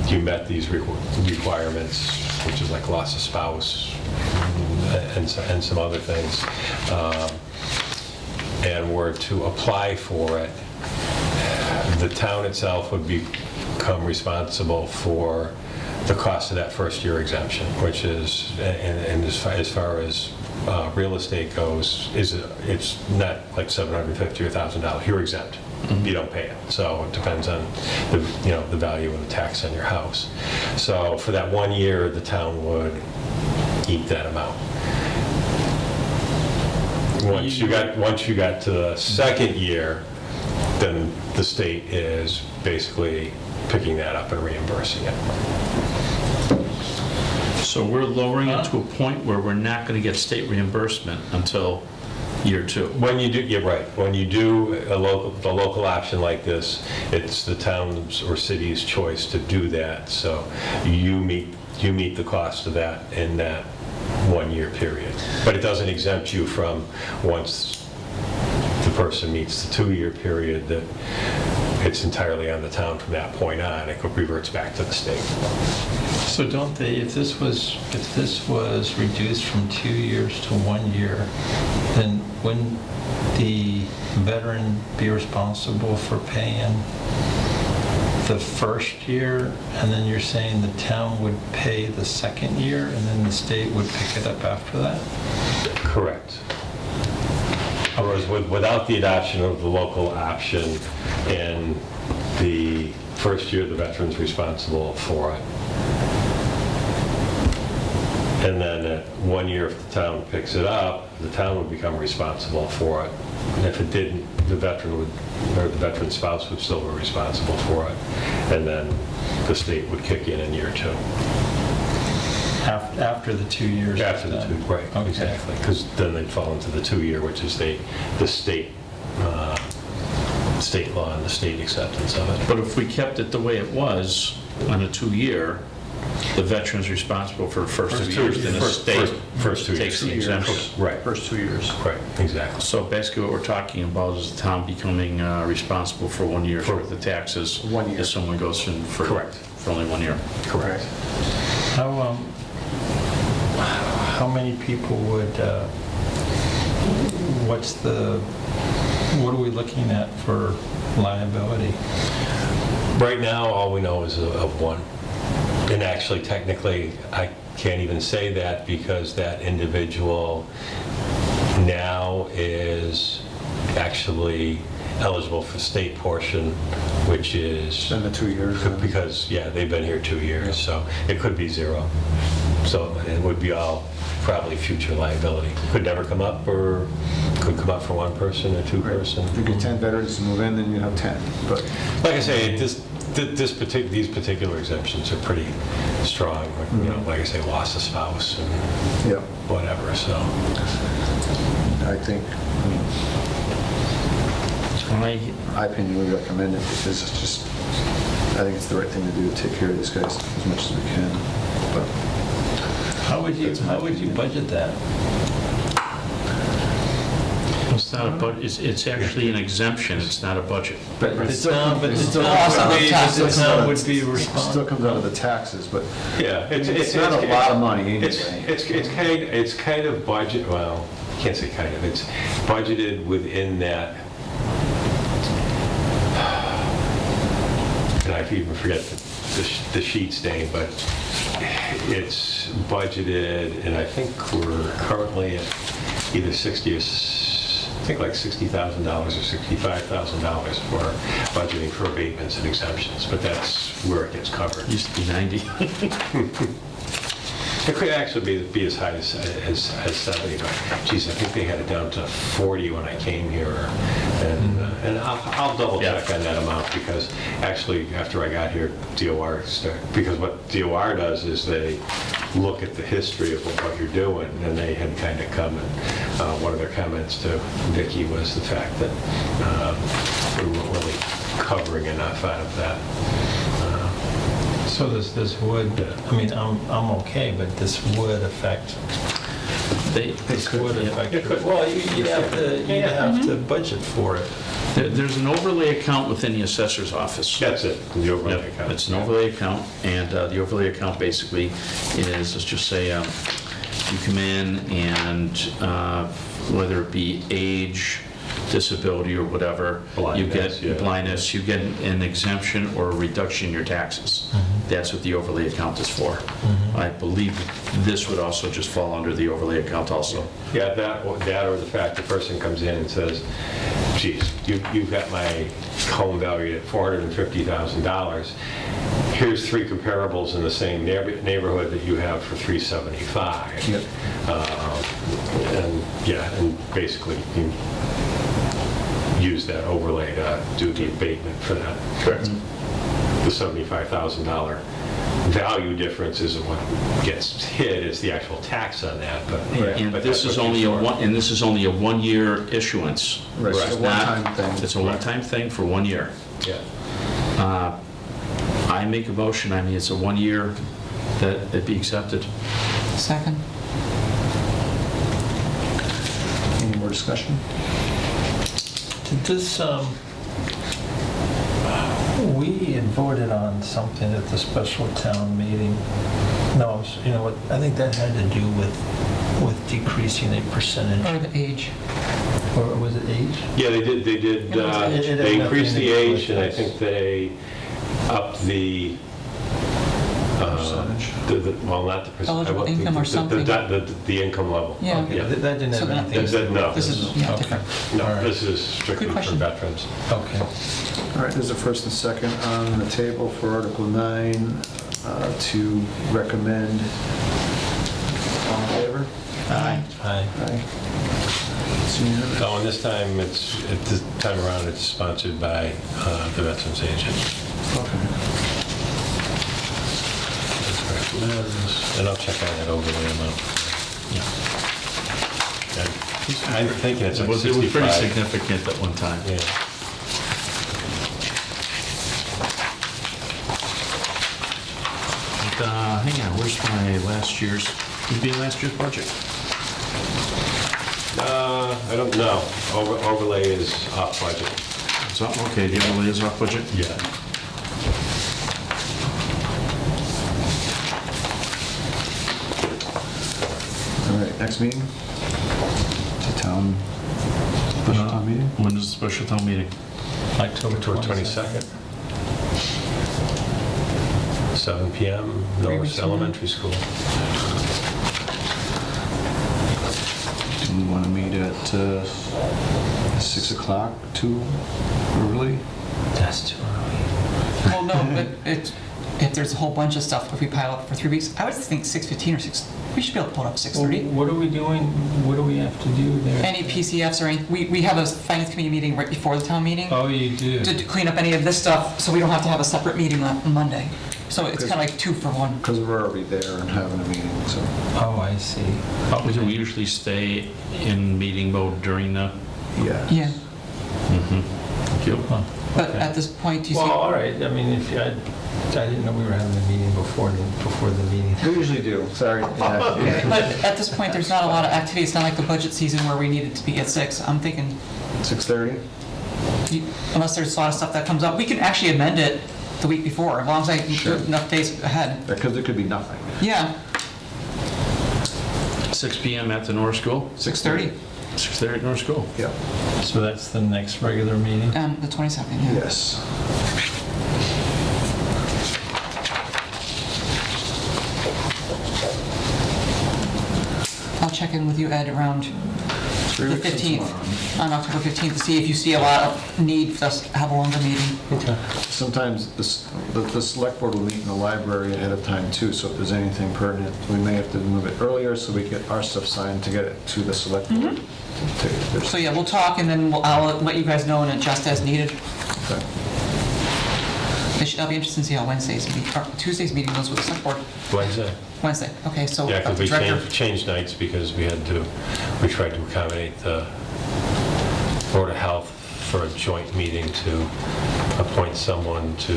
you met these requirements, which is like loss of spouse and some other things, and were to apply for it, the town itself would become responsible for the cost of that first year exemption, which is, and as far as real estate goes, it's not like $750 or $1,000. You're exempt. You don't pay it. So it depends on the value of the tax on your house. So for that 1 year, the town would eat that amount. Once you got to the second year, then the state is basically picking that up and reimbursing it. So we're lowering it to a point where we're not going to get state reimbursement until year 2. When you do, you're right. When you do a local option like this, it's the town's or city's choice to do that. So you meet the cost of that in that 1 year period. But it doesn't exempt you from once the person meets the 2-year period that it's entirely on the town from that point on. It reverts back to the state. So don't they, if this was reduced from 2 years to 1 year, then wouldn't the veteran be responsible for paying the first year, and then you're saying the town would pay the second year, and then the state would pick it up after that? Correct. Whereas without the adoption of the local option, in the first year, the veteran's responsible for it. And then at 1 year, if the town picks it up, the town would become responsible for it. And if it didn't, the veteran would, or the veteran's spouse would still be responsible for it. And then the state would kick in year 2. After the 2 years? After the 2, right, Okay. exactly. Because then they'd fall into the 2-year, which is the state law and the state acceptance of it. But if we kept it the way it was on a 2-year, the veteran's responsible for the first 2 years, then the state First 2 years. takes the exemption. Right. First 2 years. Right, exactly. So basically what we're talking about is the town becoming responsible for 1 year's worth of taxes. 1 year. If someone goes in for Correct. for only 1 year. Correct. How many people would, what are we looking at for liability? Right now, all we know is of one. And actually, technically, I can't even say that because that individual now is actually eligible for state portion, which is... Been the 2 years. Because, yeah, they've been here 2 years, so it could be 0. So it would be all probably future liability. Could never come up, or could come up for one person or two person. If you get 10 veterans to move in, then you have 10. But Like I say, these particular exemptions are pretty strong, you know, like I say, lost a spouse and Yep. whatever, so. I think, my opinion, we recommend it because it's just, I think it's the right thing to do to take care of these guys as much as we can. But How would you budget that? It's not a budget, it's actually an exemption, it's not a budget. But The it's still, town, but it's the still, town would be it still responsible. comes out of the taxes, but Yeah, it's not a lot of money anyway. It's kind of budget, well, I can't say kind of, it's budgeted within that, and I even forget the sheet's name, but it's budgeted, and I think we're currently at either 60 or, I think like $60,000 or $65,000 for budgeting for abatements and exemptions, but that's where it gets covered. Used to be 90. It could actually be as high as 70, but geez, I think they had it down to 40 when I came here. And I'll double check on that amount because actually after I got here, DOR, because what DOR does is they look at the history of what you're doing, and they had kind of come and one of their comments to Vicki was the fact that we weren't really covering enough out of that. So this would, I mean, I'm okay, but this would affect, this would affect. It could. Well, you'd have to budget for it. There's an overlay account within the assessor's office. That's it, the overlay Yep, account. it's an overlay account, and the overlay account basically is, let's just say, you come in and whether it be age, disability, or whatever, you Blindness, get yeah. blindness, you get an exemption or a reduction in your taxes. That's what the overlay account is for. I believe this would also just fall under the overlay account also. Yeah, that or the fact the person comes in and says, geez, you've got my home valued at $450,000. Here's 3 comparables in the same neighborhood that you have for $375. Yep. And basically you use that overlay to do the abatement for that. Correct. The $75,000 value difference isn't what gets hit, it's the actual tax on that, but. And but this that's is what only you a store. one, and this is only a one-year issuance. Right, This it's is a not- one-time thing. It's a one-time thing for 1 year. Yeah. I make a motion, I mean, it's a 1 year that it be accepted. Second. Any more discussion? Did this, we had voted on something at the special town meeting. No, you know what, I think that had to do with decreasing a percentage. Or the age. Or was it age? Yeah, they did, It was age. they increased the age, and I think they upped the, Percentage? well, not the percentage. Eligible income or something. The income level. Yeah. Okay, that didn't So have that- anything. No. This is, yeah, Okay. different. No, All right. this is strictly Good for question. veterans. Okay. All right, there's a first and second on the table for Article 9 to recommend. All in favor? Aye. Aye. Aye. It's unanimous. Oh, and this time, this time around, it's sponsored by the Veterans Agent. Okay. And I'll check out that overlay amount. I'm thinking it's It like was pretty 65. significant at one time. Yeah. But, hang on, where's my last year's, would be last year's budget? I don't know. Overlay is off budget. Is that, okay, the overlay is off budget? Yeah. All right, next meeting? To town, special town meeting? When is the special town meeting? October 22nd. 7 p.m., Norris Elementary School. Do we want to meet at 6 o'clock, too early? That's too early. Well, no, but if there's a whole bunch of stuff, if we pile up for 3 weeks, I would think 6:15 or 6, We should be able to pull it up 6:30. What are we doing, what do we have to do there? Any PCFs or any, we have a finance committee meeting right before the town meeting Oh, you do? to clean up any of this stuff, so we don't have to have a separate meeting on Monday. So it's kind of like 2 for 1. Because we're already there and having a meeting, so. Oh, I see. Do we usually stay in meeting mode during the? Yeah. Yeah, Thank you. Huh, but okay. at this point, do you Well, see? all right, I mean, if I didn't know we were having a meeting before the meeting. We usually do, sorry. But at this point, there's not a lot of activity. It's not like the budget season where we needed to be at 6. I'm thinking, 6:30? unless there's a lot of stuff that comes up, we can actually amend it the week before, as long as I can do Sure. it enough days ahead. Because it could be nothing. Yeah, 6 PM at the North School? 6:30, 6:30 at North School? Yeah. So that's the next regular meeting? the 22nd, yeah. Yes. I'll check in with you, Ed, around 3 the weeks from 15th, tomorrow. on October 15th, to see if you see a lot of need for us to have a longer meeting. Okay. Sometimes the select board will meet in the library ahead of time too, so if there's anything pertinent, we may have to move it earlier so we get our stuff signed to get it to the select board. So yeah, we'll talk, and then I'll let you guys know and adjust as needed. Okay. I'll be interested to see how Tuesday's meeting goes with the select board. Wednesday. Okay, so Yeah, because we director. changed nights because we tried to accommodate the Board of Health for a joint meeting to appoint someone to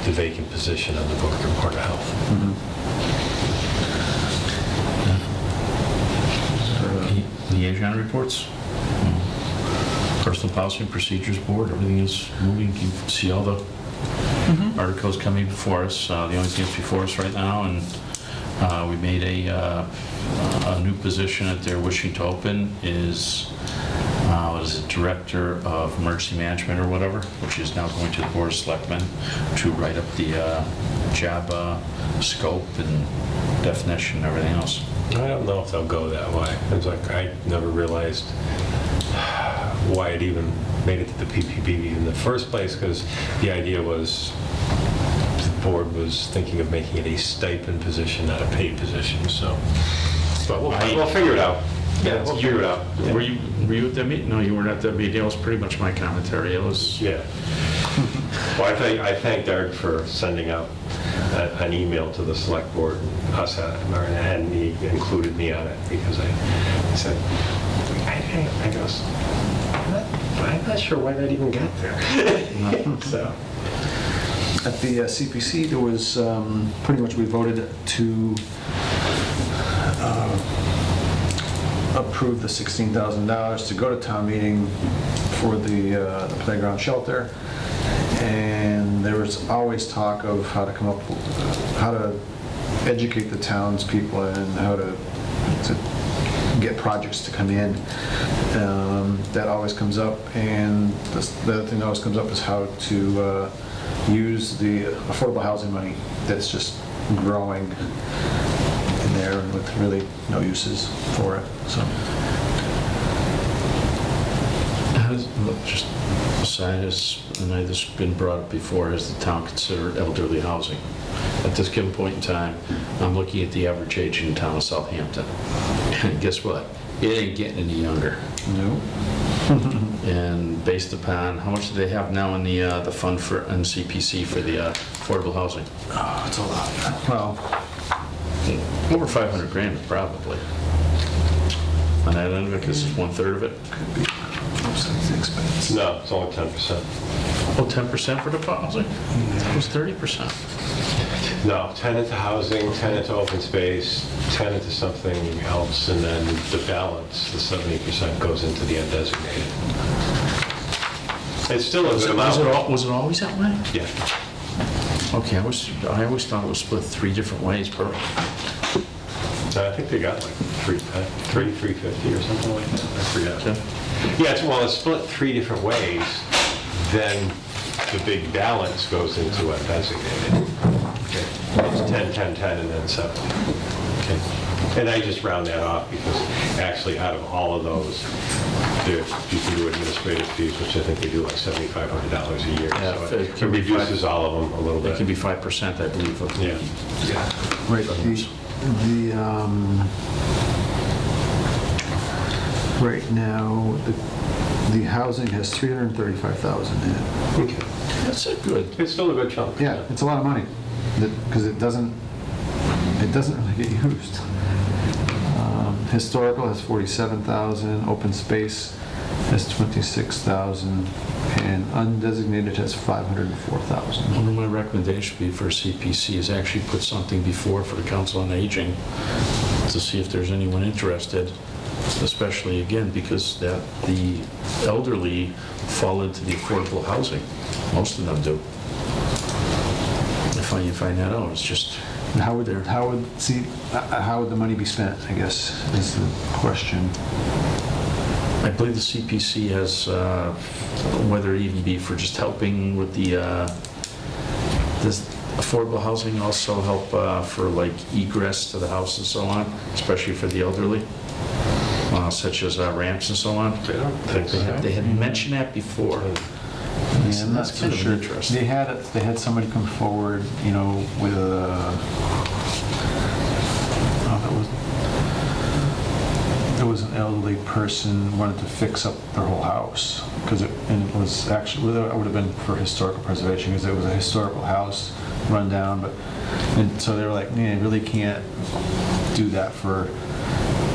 the vacant position on the Board of Health. Liaison reports? Personal Policy and Procedures Board, everything is moving. You can see all the articles coming before us. The only thing that's before us right now, and we made a new position that they're wishing to open is, what is it, Director of Emergency Management or whatever, which is now going to the Board of Selectmen to write up the job scope and definition and everything else. I don't know if they'll go that way. It's like, I never realized why it even made it to the PPP in the first place, because the idea was the board was thinking of making it a stipend position, not a paid position, so. But we'll figure it out. Yeah, we'll figure it out. Were you at that meeting? No, you weren't at that meeting. That was pretty much my commentary. It was... Yeah. Well, I thanked Eric for sending out an email to the select board, and he included me on it, because I said, I goes, I'm not sure why that even got there. So. At the CPC, there was, pretty much we voted to approve the $16,000 to go to town meeting for the playground shelter. And there was always talk of how to come up, how to educate the townspeople and how to get projects to come in. That always comes up, and the other thing that always comes up is how to use the affordable housing money that's just growing in there and with really no uses for it, so. Just aside, and this has been brought up before, has the town considered elderly housing? At this given point in time, I'm looking at the average age in the town of Southampton. And guess what? It ain't getting any younger. No. And based upon, how much do they have now in the fund for NCPC for the affordable housing? Oh, it's a lot. Well, Over 500 grand probably. On that end of it, because it's 1/3 of it. could be. It's expensive. No, it's only 10%. Oh, 10% for the housing? It was 30%. No, tenant to housing, tenant to open space, tenant to something else, and then the balance, the 70% goes into the undesignated. It's still a good amount. Was it always that way? Yeah. Okay, I always thought it was split 3 different ways, but I think they got like 350 or something like that. I forget. okay. Yeah, it's split 3 different ways. Then the big balance goes into undesignated. Okay. It's 10, 10, 10, and then 70. Okay. And I just round that off because actually out of all of those, you can do administrative fees, which I think they do like $7,500 a year. Yeah, So it reduces all of them a little bit. It can be 5%, I believe. Yeah. Right, right now, the housing has 335,000 in it. Okay. That's a good. It's still a good chunk. Yeah, it's a lot of money, because it doesn't really get used. Historical has 47,000, open space has 26,000, and undesignated has 504,000. One of my recommendations would be for CPC is actually put something before for the Council on Aging to see if there's anyone interested, especially again because that the elderly fall into the affordable housing. Most of them do. You find that out. It's just And how would the money be spent, I guess, is the question. I believe the CPC has, whether it even be for just helping with this affordable housing, also help for like egress to the house and so on, especially for the elderly, such as ramps and so on. I don't think so. They had mentioned that before. Yeah, I'm not so sure. They had somebody come forward, with there was an elderly person wanted to fix up their whole house it was actually, it would have been for historical preservation because it was a historical house run down, and so they were like, man, I really can't do that for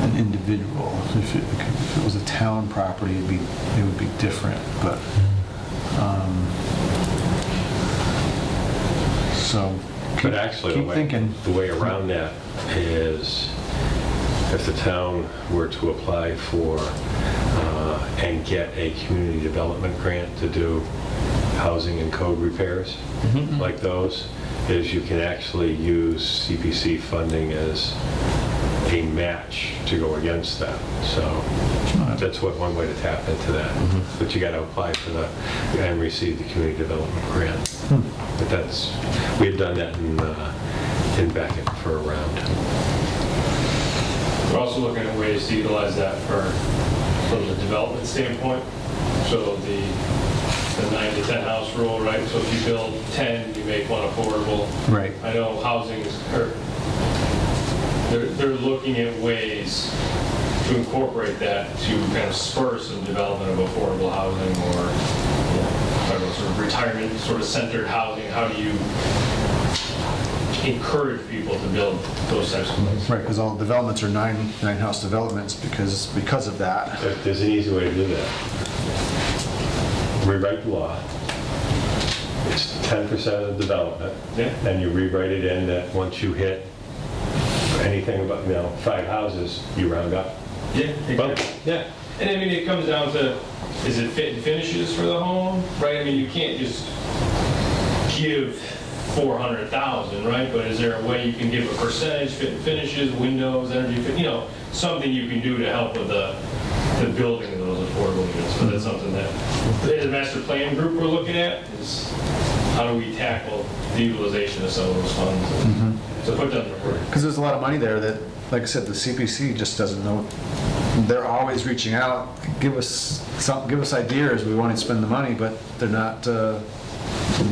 an individual. If it was a town property, it would be different, but. So, But actually, keep thinking. the way around that is if the town were to apply for and get a community development grant to do housing and code repairs like those, is you can actually use CPC funding as a match to go against that. So that's one way to tap into that. But you got to apply for and receive the community development grant. But we had done that in Beckett for a round. We're also looking at ways to utilize that from the development standpoint. So the 9 to 10 house rule, right? So if you build 10, you make one affordable. Right. I know they're looking at ways to incorporate that to kind of spur some development of affordable housing or sort of retirement sort of centered housing. How do you encourage people to build those types of places? Right, because all developments are nine-house developments because of that. There's an easy way to do that. Rewrite the law. It's 10% of the development. Yeah. And you rewrite it in that once you hit anything about 5 houses, you round up. Yeah, exactly. Yeah. And I mean, it comes down to, is it fit and finishes for the home, right? I mean, you can't just give 400,000, right? But is there a way you can give a percentage, fit and finishes, windows, energy, something you can do to help with the building of those affordable units? But that's something that the master plan group we're looking at is how do we tackle the utilization of some of those funds to put them to work. Because there's a lot of money there that, like I said, the CPC just doesn't know. They're always reaching out, give us ideas, we want to spend the money, but they're not,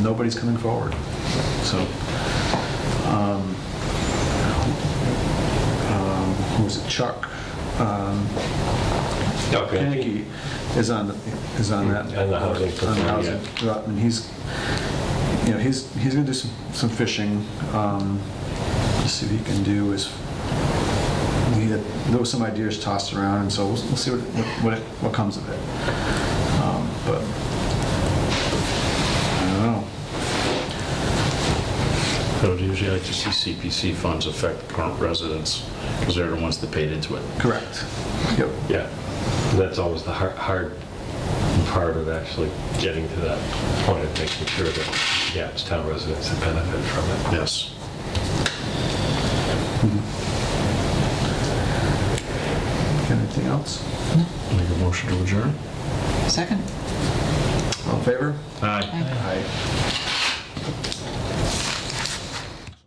nobody's coming forward. So, who was it, Chuck? Kennedy is on that. And the housing. On the housing. And he's going to do some fishing. To see what he can do. There was some ideas tossed around, and so we'll see what comes of it. But I don't know. I would usually like to see CPC funds affect current residents because they're the ones that paid into it. Correct. Yep. Yeah. That's always the hard part of actually getting to that point of making sure that, it's town residents that benefit from it. Yes. Anything else? Make a motion to adjourn. Second? All in favor? Aye. Aye.